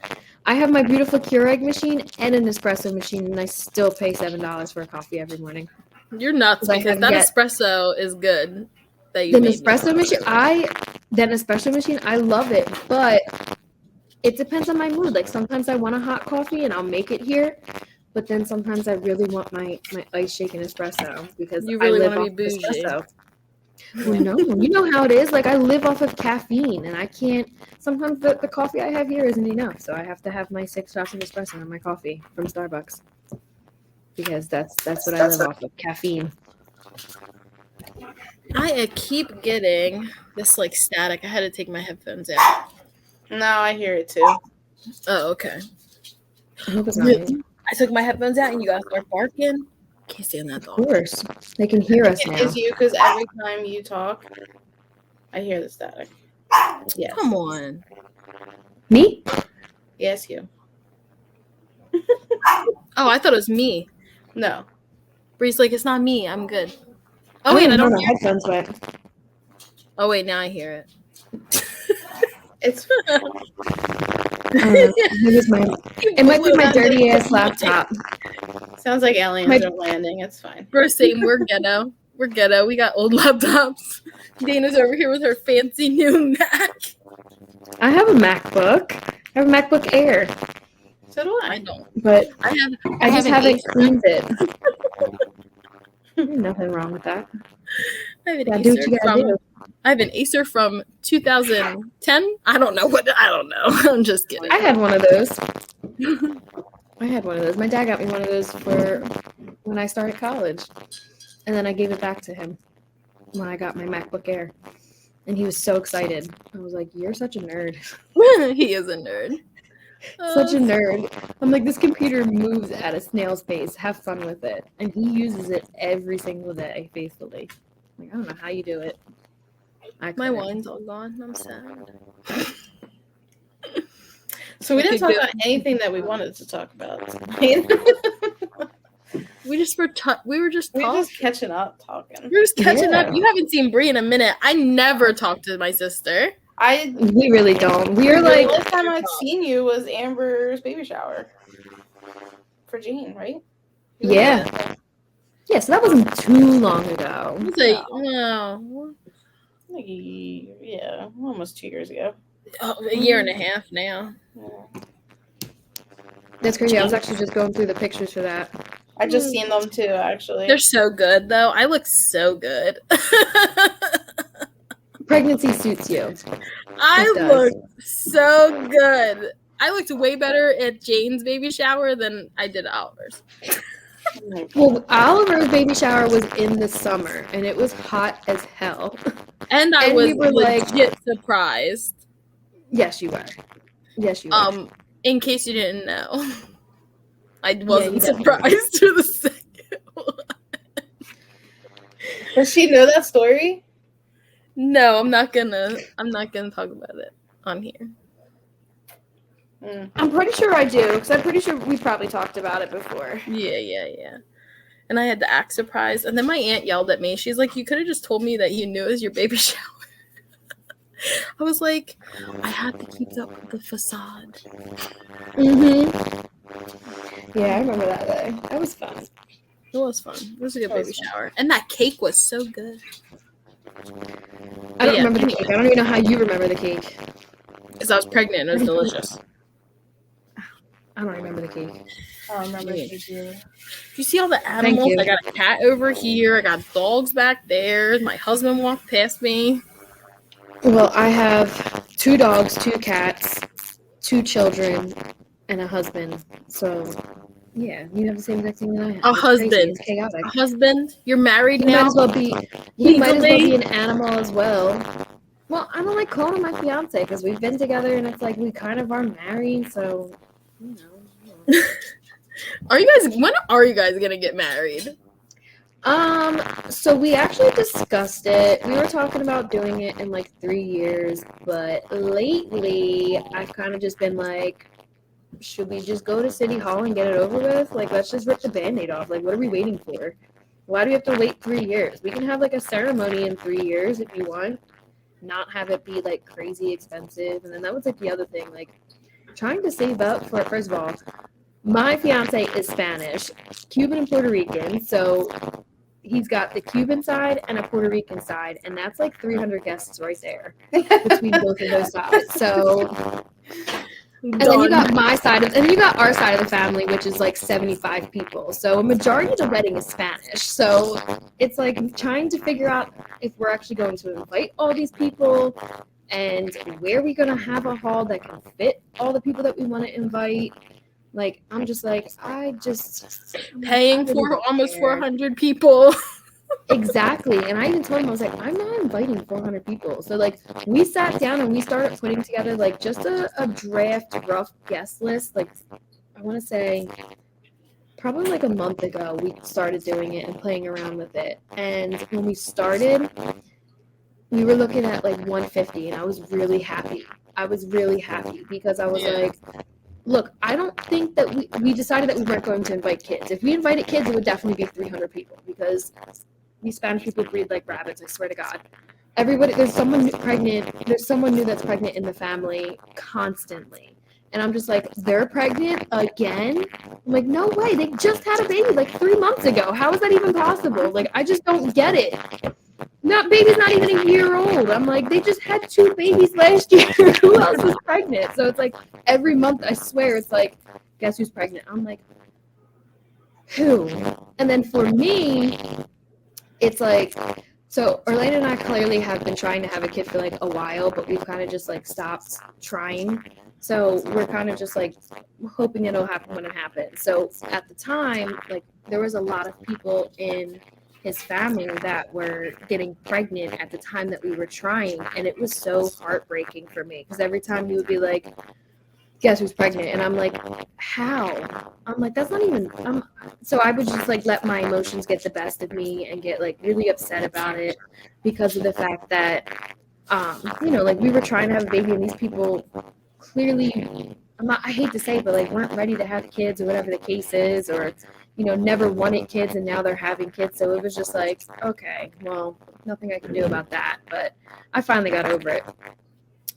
I have my beautiful Keurig machine and an espresso machine, and I still pay $7 for a coffee every morning. You're nuts because that espresso is good. That you the espresso machine. I love it, but it depends on my mood. Like sometimes I want a hot coffee and I'll make it here, but then sometimes I really want my ice shaken espresso because you really want to be bougie. Espresso. Well, no, you know how it is. Like I live off of caffeine, and I can't. Sometimes the coffee I have here isn't enough, so I have to have my 6 shots of espresso in my coffee from Starbucks because that's what I live off of, caffeine. I keep getting this like static. I had to take my headphones out. No, I hear it too. Oh, okay. I hope it's not me. I took my headphones out and you guys start barking. Can't stand that dog. Of course. They can hear us now. It's you because every time you talk, I hear the static. Yes. Come on. Me? Yes, you. Oh, I thought it was me. No. Bree's like, it's not me. I'm good. Oh, wait, I don't hear headphones wet. Oh, wait, now I hear it. It's it might be my dirty ass laptop. Sounds like aliens are landing. It's fine. We're same. We're ghetto. We're ghetto. We got old laptops. Dana's over here with her fancy new Mac. I have a MacBook. I have a MacBook Air. So do I don't. But I just haven't cleaned it. There's nothing wrong with that. I have an Acer from 2010. I don't know. I'm just kidding. I had one of those. My dad got me one of those for when I started college. And then I gave it back to him when I got my MacBook Air. And he was so excited. I was like, you're such a nerd. He is a nerd. Such a nerd. I'm like, this computer moves at a snail's pace. Have fun with it. And he uses it every single day, faithfully. Like, I don't know how you do it. My wine's all gone. I'm sad. So we didn't talk about anything that we wanted to talk about. We were just catching up talking. We were just catching up. You haven't seen Brie in a minute. I never talked to my sister. We really don't. We're like, the last time I'd seen you was Amber's baby shower for Jean, right? Yeah. Yeah, so that wasn't too long ago. It was almost 2 years ago. A year and a half now. Yeah. That's crazy. I was actually just going through the pictures for that. I just seen them too, actually. They're so good, though. I look so good. Pregnancy suits you. I look so good. I looked way better at Jane's baby shower than I did Oliver's. Well, Oliver's baby shower was in the summer, and it was hot as hell. And I was legit surprised. Yes, you were. In case you didn't know, I wasn't surprised for the second one. Does she know that story? No, I'm not gonna talk about it on here. I'm pretty sure I do, because I'm pretty sure we probably talked about it before. Yeah. And I had to act surprised, and then my aunt yelled at me. She's like, "You could have just told me that you knew it was your baby shower." I was like, I had to keep up the facade. Yeah, I remember that day. That was fun. It was fun. It was a good baby shower. And that cake was so good. I don't remember the cake. I don't even know how you remember the cake. Because I was pregnant and it was delicious. I don't remember the cake. I remember the cake. You see all the animals? I got a cat over here. I got dogs back there. My husband walked past me. Well, I have 2 dogs, 2 cats, 2 children, and a husband. So, yeah, you have the same exact thing that I have. A husband. Chaotic. A husband? You're married He now? might as well be an animal as well. Well, I don't like calling him my fiance because we've been together and it's like we kind of are married, so, you know. When are you guys gonna get married? So we actually discussed it. We were talking about doing it in like 3 years, but lately I've kind of just been like, should we just go to City Hall and get it over with? Like, let's just rip the Band-Aid off. Like, what are we waiting for? Why do we have to wait 3 years? We can have like a ceremony in 3 years if you want. Not have it be like crazy expensive. And then that was like the other thing, like trying to save up for, first of all, my fiance is Spanish, Cuban and Puerto Rican, so he's got the Cuban side and a Puerto Rican side, and that's like 300 guests right there between both of those sides. So, and then you got my side and you got our side of the family, which is like 75 people. So a majority of the wedding is Spanish. So it's like trying to figure out if we're actually going to invite all these people and where we're going to have a hall that can fit all the people that we want to invite. Like, I'm just like, paying for almost 400 people. Exactly. And I even told him, I was like, I'm not inviting 400 people. So, like, we sat down and we started putting together, like, just a draft, rough guest list. Like, I want to say probably like a month ago, we started doing it and playing around with it. And when we started, we were looking at like 150, and I was really happy. Because I was like, look, I don't think that we decided that we weren't going to invite kids. If we invited kids, it would definitely be 300 people because these Spanish people breed like rabbits, I swear to God. Everybody, there's someone new that's pregnant in the family constantly. And I'm just like, they're pregnant again? I'm like, no way, they just had a baby like 3 months ago. How is that even possible? Like, I just don't get it. Baby's not even a year old. I'm like, they just had 2 babies last year. Who else was pregnant? So it's like every month, I swear, it's like, guess who's pregnant? I'm like, who? And then for me, it's like, so Orlando and I clearly have been trying to have a kid for like a while, but we've kind of just like stopped trying. So we're kind of just like hoping it'll happen when it happens. So at the time, like there was a lot of people in his family that were getting pregnant at the time that we were trying. And it was so heartbreaking for me because every time he would be like, guess who's pregnant? And I'm like, how? I'm like, that's not even, so I would just like let my emotions get the best of me and get like really upset about it because of the fact that, like we were trying to have a baby and these people clearly, I hate to say, but like weren't ready to have kids or whatever the case is, or, never wanted kids and now they're having kids. So it was just like, okay, well, nothing I can do about that. But I finally got over it.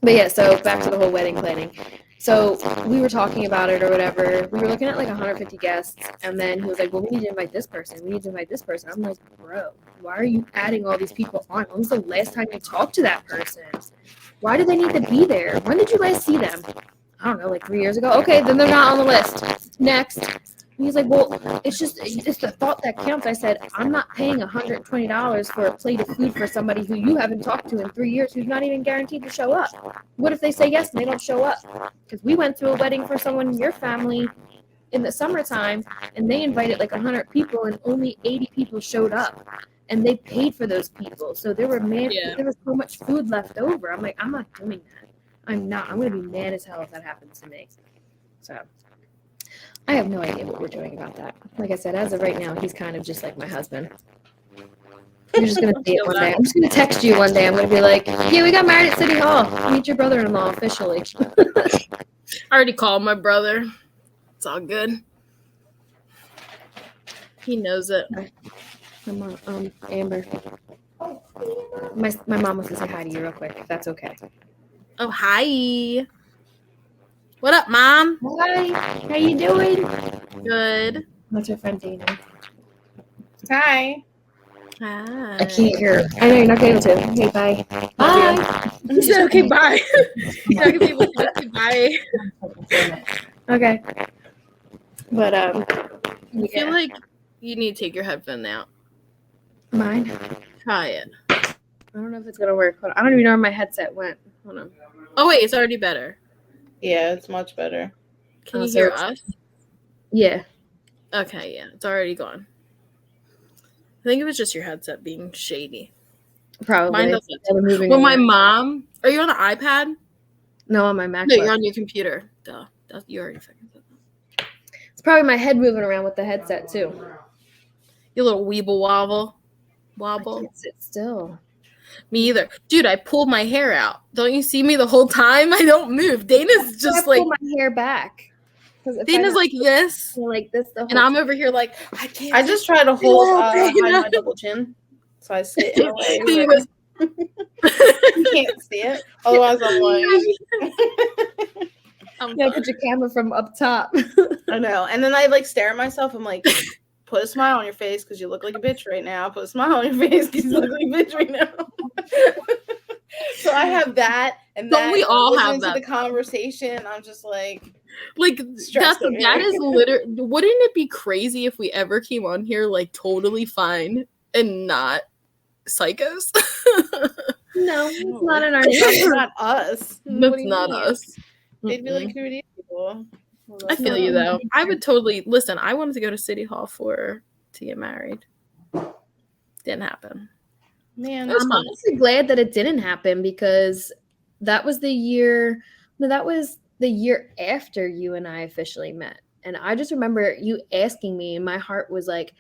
But yeah, so back to the whole wedding planning. So we were talking about it or whatever. We were looking at like 150 guests. And then he was like, well, we need to invite this person. We need to invite this person. I'm like, bro, why are you adding all these people on? When was the last time you talked to that person? Why do they need to be there? When did you last see them? I don't know, like 3 years ago. Okay, then they're not on the list. Next. And he's like, well, it's the thought that counts. I said, I'm not paying $120 for a plate of food for somebody who you haven't talked to in 3 years who's not even guaranteed to show up. What if they say yes and they don't show up? Because we went to a wedding for someone in your family in the summertime, and they invited like 100 people, and only 80 people showed up. And they paid for those people. So there was so much food left over. I'm like, I'm not doing that. I'm going to be mad as hell if that happens to me. So I have no idea what we're doing about that. Like I said, as of right now, he's kind of just like my husband. You're just going to see it one day. I'm just going to text you one day. I'm going to be like, yeah, we got married at City Hall. Meet your brother-in-law officially. I already called my brother. It's all good. He knows it. Amber. My mom wants to say hi to you real quick, if that's okay. Oh, hi. What up, Mom? Hi. How you doing? Good. That's her friend Dana. Hi. Hi. I can't hear. I know you're not able to. Okay, bye. Bye. He said, okay, bye. You're not going to be able to say bye. Okay. But, I feel like you need to take your headphone out. Mine? Try it. I don't know if it's going to work. I don't even know where my headset went. Hold on. Oh, wait, it's already better. Yeah, it's much better. Can you hear us? Yeah. Okay, yeah, it's already gone. I think it was just your headset being shady. Probably. Mine doesn't. Well, my mom... Are you on the iPad? No, on my MacBook. No, you're on your computer. Duh. You already fucking said that. It's probably my head moving around with the headset, too. You little weeble wobble. I can't sit still. Me either. Dude, I pulled my hair out. Don't you see me the whole time? I don't move. Dana's just like... I pull my hair back. Dana's like this. Like this the whole and I'm over here like, I can't. I just try to hold hide my double chin. So I sit in a way where you can't see it. Otherwise I'm like... put your camera from up top. I know. And then I like stare at myself. I'm like, put a smile on your face because you look like a bitch right now. Put a smile on your face because you look like a bitch right now. So I have that, and Don't we all have that? The conversation, I'm just like that is literally. Wouldn't it be crazy if we ever came on here like totally fine and not psychos? No, it's not in our. That's not us. That's not us. They'd be like, who are these people? I feel you though. I would totally listen. I wanted to go to City Hall to get married. Didn't happen. Man, I'm honestly glad that it didn't happen because that was the year. No, that was the year after you and I officially met. And I just remember you asking me, and my heart was like,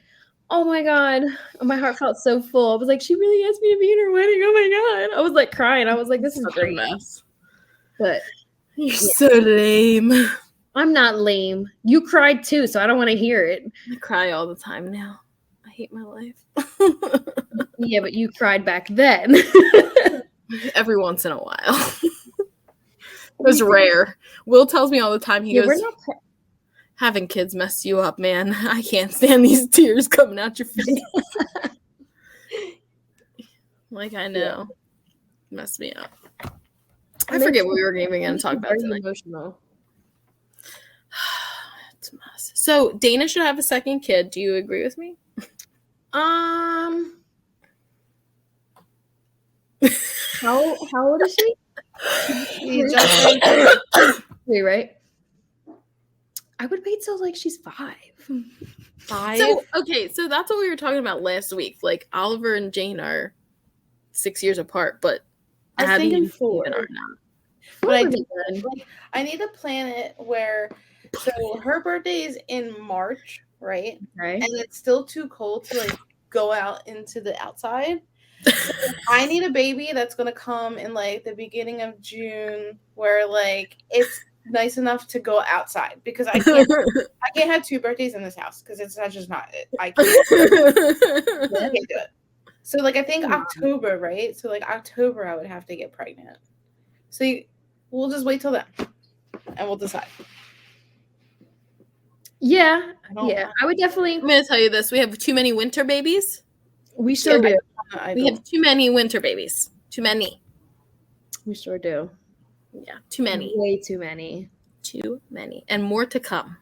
oh my God. My heart felt so full. I was like, she really asked me to be in her wedding. Oh my God. I was like crying. I was like, this is such a mess. But you're so lame. I'm not lame. You cried too, so I don't want to hear it. I cry all the time now. I hate my life. Yeah, but you cried back then. Every once in a while. It was rare. Will tells me all the time, he goes, having kids mess you up, man. I can't stand these tears coming out your face. Like, I know. Messed me up. I forget what we were even going to talk about tonight. Emotional. It's a mess. So, Dana should have a second kid. Do you agree with me? How old is she? Wait, right? I would wait till like she's 5. 5? So, okay, so that's what we were talking about last week. Like, Oliver and Jane are 6 years apart, but I was thinking 4. Are not. But I need to plan it where, so her birthday is in March, right? Right. And it's still too cold to like go out into the outside. So I need a baby that's gonna come in like the beginning of June, where like it's nice enough to go outside because I can't have 2 birthdays in this house because it's just not it. I can't do it. So like I think October, right? So like October I would have to get pregnant. So we'll just wait till then, and we'll decide. Yeah, I would definitely. I'm gonna tell you this: we have too many winter babies. We sure do. We have too many winter babies. Too many. We sure do. Yeah, too many. Way too many. Too many, and more to come.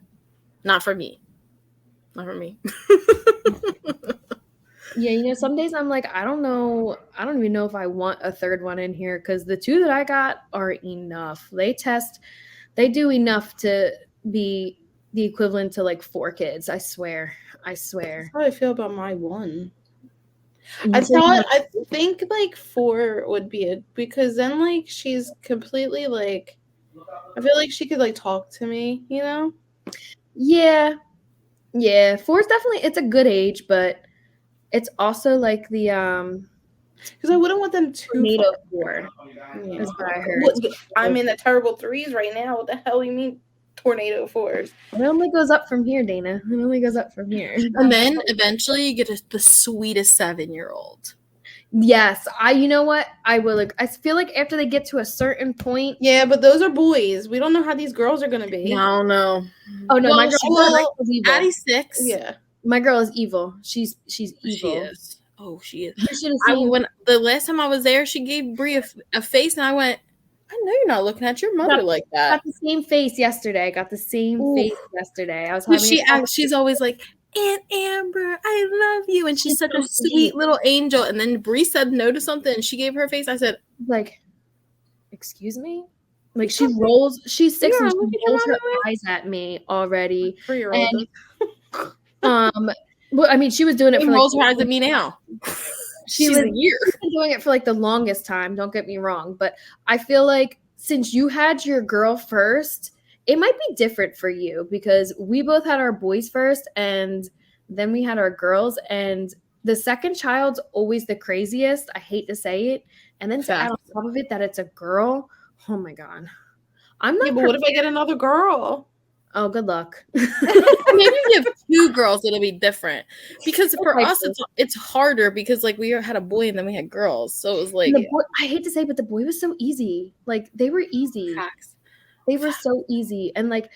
Not for me. Not for me. Yeah, some days I'm like, I don't know. I don't even know if I want a third one in here because the 2 that I got are enough. They do enough to be the equivalent to like 4 kids. I swear. That's how I feel about my 1. I think like 4 would be it because then like she's completely like, I feel like she could like talk to me, Yeah. 4 is definitely, it's a good age, but it's also like the because I wouldn't want them too tornado 4. Yeah. Is what I heard. I'm in the terrible 3s right now. What the hell do you mean tornado 4s? It only goes up from here, Dana. It only goes up from here. And then eventually you get the sweetest 7-year-old. Yes, you know what? I will. I feel like after they get to a certain point. Yeah, but those are boys. We don't know how these girls are gonna be. No. Oh no, my girl is evil. Addie's 6. Yeah. My girl is evil. She's evil. She is. Oh, she is. You should have seen. When the last time I was there, she gave Brie a face, and I went, I know you're not looking at your mother like that. Got the same face yesterday. I was having she's always like, Aunt Amber, I love you, and she's such a sweet little angel. And then Brie said no to something, and she gave her face. I said, like, excuse me. Like she's 6 and she rolls her eyes at me already. 3-year-old. Well, I mean, she was doing it for rolls her eyes at me now. She's a year. She's been doing it for like the longest time. Don't get me wrong, but I feel like since you had your girl first, it might be different for you because we both had our boys first, and then we had our girls, and the second child's always the craziest. I hate to say it, and then to add on top of it that it's a girl. Oh my God, I'm not. Yeah, but what if I get another girl? Oh, good luck. Maybe if you have 2 girls, it'll be different. Because for us, it's harder because like we had a boy and then we had girls, so it was like I hate to say, but the boy was so easy. Like they were easy. Facts. They were so easy, and like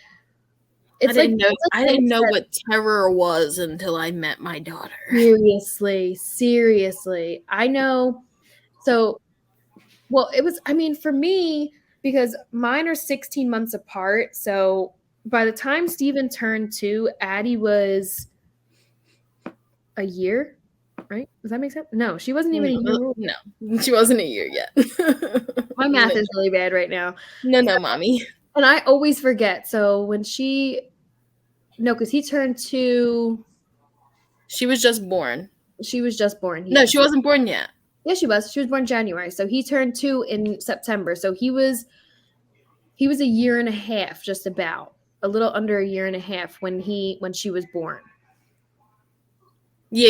It's I didn't know what terror was until I met my daughter. Seriously. I know. So, well, it was, I mean, for me, because mine are 16 months apart. So by the time Steven turned 2, Addie was a year, right? Does that make sense? No, she wasn't even a year old. No, she wasn't a year yet. My math is really bad right now. No, mommy. And I always forget. So when because he turned 2. She was just born. She was just born. No, she wasn't born yet. Yeah, she was. She was born in January. So he turned 2 in September. So he was a year and a half, just about. A little under a year and a half when she was born. Yeah.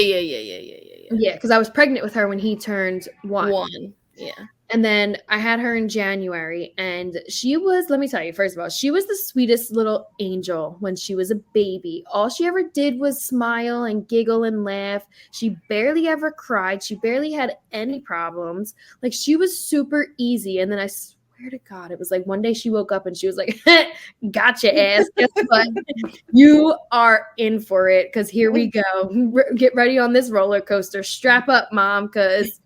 Yeah, because I was pregnant with her when he turned 1. Yeah. And then I had her in January, and she was, let me tell you, first of all, she was the sweetest little angel when she was a baby. All she ever did was smile and giggle and laugh. She barely ever cried. She barely had any problems. Like, she was super easy. And then I swear to God, it was like one day she woke up and she was like, gotcha, ass. Guess what? You are in for it, because here we go. Get ready on this roller coaster. Strap up, Mom, because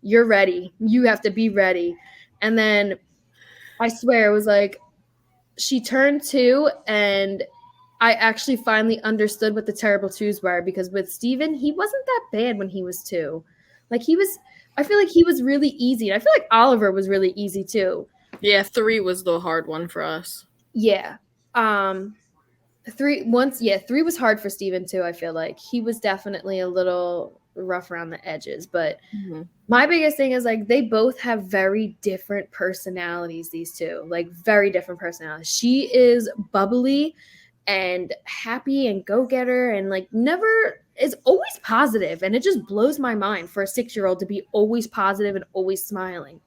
you're ready. You have to be ready. And then I swear it was like she turned 2, and I actually finally understood what the terrible twos were, because with Steven, he wasn't that bad when he was 2. Like, I feel like he was really easy. And I feel like Oliver was really easy too. Yeah, 3 was the hard one for us. Yeah. 3 was hard for Steven too, I feel like. He was definitely a little rough around the edges, but my biggest thing is, like, they both have very different personalities, these two, like, very different personalities. She is bubbly and happy and go-getter, and like never is always positive, and it just blows my mind for a 6-year-old to be always positive and always smiling,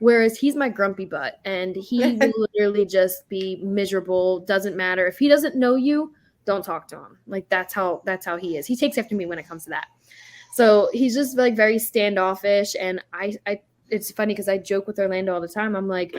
whereas he's my grumpy butt, and he will literally just be miserable. Doesn't matter if he doesn't know you, don't talk to him. Like, that's how he is. He takes after me when it comes to that. So he's just like very standoffish. And I it's funny because I joke with Orlando all the time. I'm like,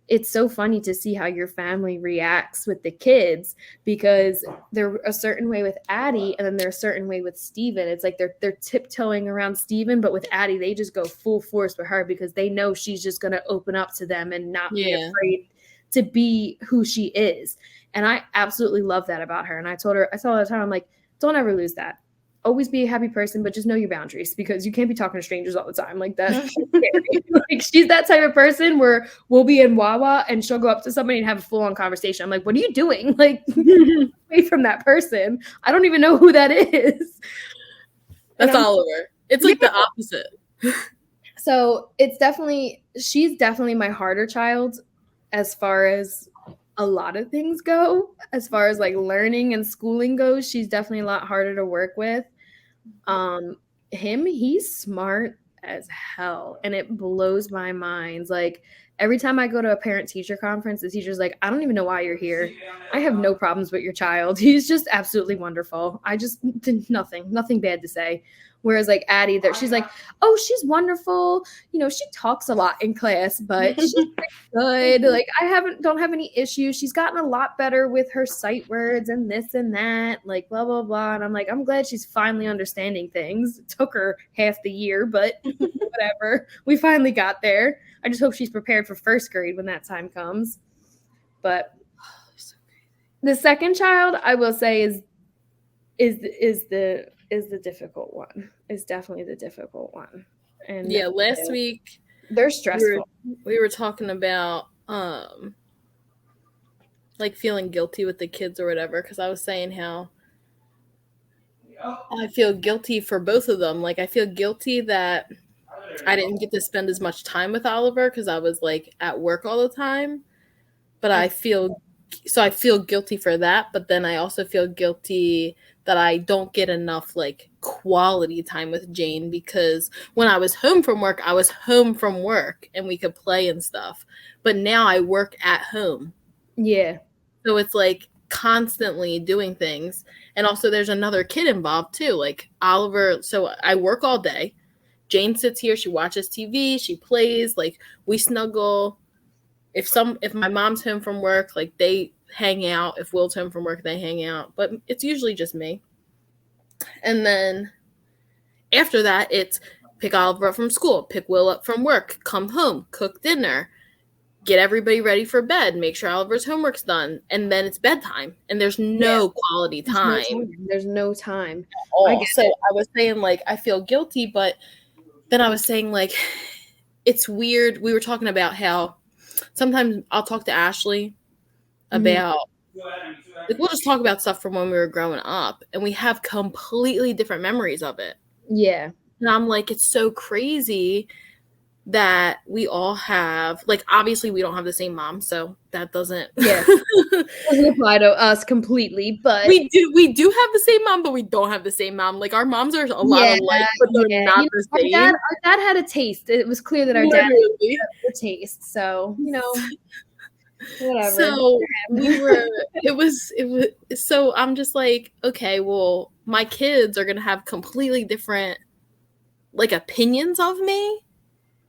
it's so funny to see how your family reacts with the kids, because they're a certain way with Addie and then they're a certain way with Steven. It's like they're tiptoeing around Steven, but with Addie, they just go full force with her because they know she's just going to open up to them and not be afraid to be who she is. And I absolutely love that about her. And I tell her all the time, I'm like, don't ever lose that. Always be a happy person, but just know your boundaries, because you can't be talking to strangers all the time. Like, that's scary. Like, she's that type of person where we'll be in Wawa and she'll go up to somebody and have a full-on conversation. I'm like, what are you doing? Like, away from that person. I don't even know who that is. That's Oliver. It's like the opposite. So she's definitely my harder child as far as a lot of things go. As far as like learning and schooling goes, she's definitely a lot harder to work with. He's smart as hell, and it blows my mind. Like, every time I go to a parent-teacher conference, the teacher's like, I don't even know why you're here. I have no problems with your child. He's just absolutely wonderful. I just did nothing bad to say. Whereas like Addie, she's like, oh, she's wonderful. You know, she talks a lot in class, but she's pretty good. Like, don't have any issues. She's gotten a lot better with her sight words and this and that, like blah, blah, blah. And I'm like, I'm glad she's finally understanding things. It took her half the year, but whatever. We finally got there. I just hope she's prepared for first grade when that time comes. But the second child, I will say, is the difficult one. Is definitely the difficult one. And yeah, last week they're stressful. We were talking about like feeling guilty with the kids or whatever, because I was saying how I feel guilty for both of them. Like, I feel guilty that I didn't get to spend as much time with Oliver because I was like at work all the time. But I feel guilty for that, but then I also feel guilty that I don't get enough like quality time with Jane, because when I was home from work and we could play and stuff. But now I work at home. Yeah. So it's like constantly doing things. And also there's another kid involved too. Like Oliver, so I work all day. Jane sits here, she watches TV, she plays, like we snuggle. If my mom's home from work, like hang out. If Will's home from work, they hang out. But it's usually just me. And then after that, it's pick Oliver up from school, pick Will up from work, come home, cook dinner, get everybody ready for bed, make sure Oliver's homework's done, and then it's bedtime. And there's no quality time. There's no time. So I was saying, like, I feel guilty, but then I was saying, like, it's weird. We were talking about how sometimes I'll talk to Ashley about, like, we'll just talk about stuff from when we were growing up, and we have completely different memories of it. Yeah. And I'm like, it's so crazy that we all have, like, obviously we don't have the same mom, so that doesn't doesn't apply to us completely, but we do have the same mom, but we don't have the same mom. Like, our moms are a lot alike, but they're not the same. Our dad had a taste. It was clear that our dad had a taste, so whatever. So so I'm just like, okay, well, my kids are gonna have completely different, like, opinions of me.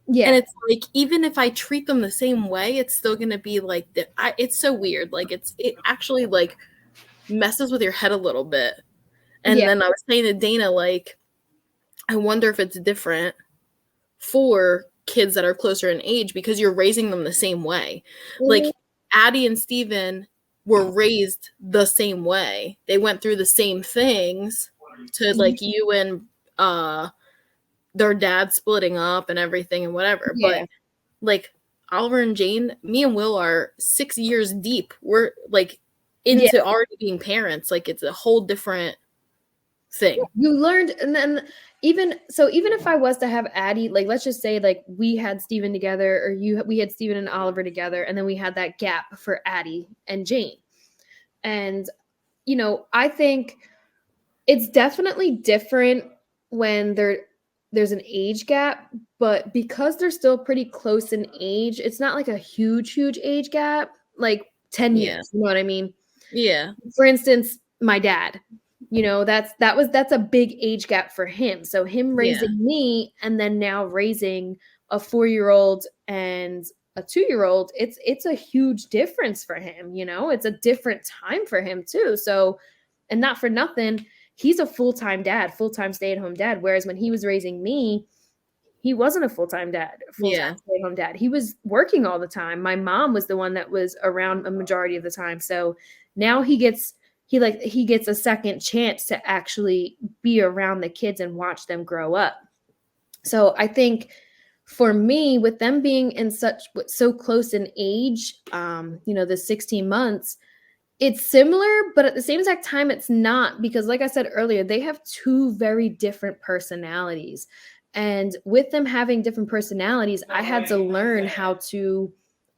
Yeah. And it's like, even if I treat them the same way, it's still going to be like, it's so weird. Like, it actually, like, messes with your head a little bit. And then I was saying to Dana, like, I wonder if it's different for kids that are closer in age because you're raising them the same way. Like, Addie and Steven were raised the same way. They went through the same things to, like, you and their dad splitting up and everything and whatever. But, like, Oliver and Jane, me and Will are 6 years deep. We're, like, into already being parents. Like, it's a whole different thing. You learned, and then even if I was to have Addie, like, let's just say, like, we had Steven together, or we had Steven and Oliver together, and then we had that gap for Addie and Jane. And, I think it's definitely different when there's an age gap, but because they're still pretty close in age, it's not like a huge age gap, like 10 years. You know what I mean? Yeah. For instance, my dad, that's a big age gap for him. So him raising me and then now raising a 4-year-old and a 2-year-old, it's a huge difference for him. It's a different time for him too. So, and not for nothing, he's a full-time dad, full-time stay-at-home dad. Whereas when he was raising me, he wasn't a full-time dad, full-time stay-at-home dad. He was working all the time. My mom was the one that was around a majority of the time. So now he gets a second chance to actually be around the kids and watch them grow up. So I think for me, with them being so close in age, the 16 months, it's similar, but at the same exact time, it's not, because like I said earlier, they have two very different personalities. And with them having different personalities, I had to learn how to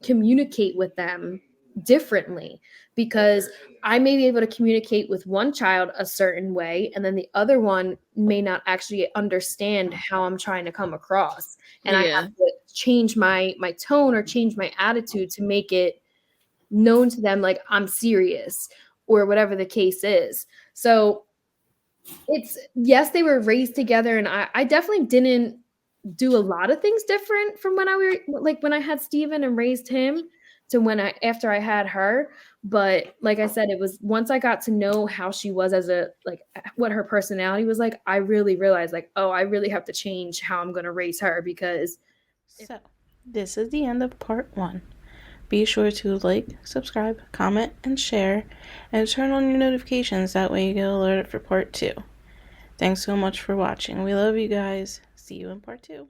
communicate with them differently, because I may be able to communicate with one child a certain way, and then the other one may not actually understand how I'm trying to come across. And I have to change my tone or change my attitude to make it known to them, like, I'm serious, or whatever the case is. So they were raised together, and I definitely didn't do a lot of things different from when I had Steven and raised him to after I had her. But like I said, it was once I got to know how she was what her personality was like, I really realized, like, oh, I really have to change how I'm going to raise her. Because this is the end of part 1. Be sure to like, subscribe, comment, and share, and turn on your notifications. That way you get alerted for part 2. Thanks so much for watching. We love you guys. See you in part 2.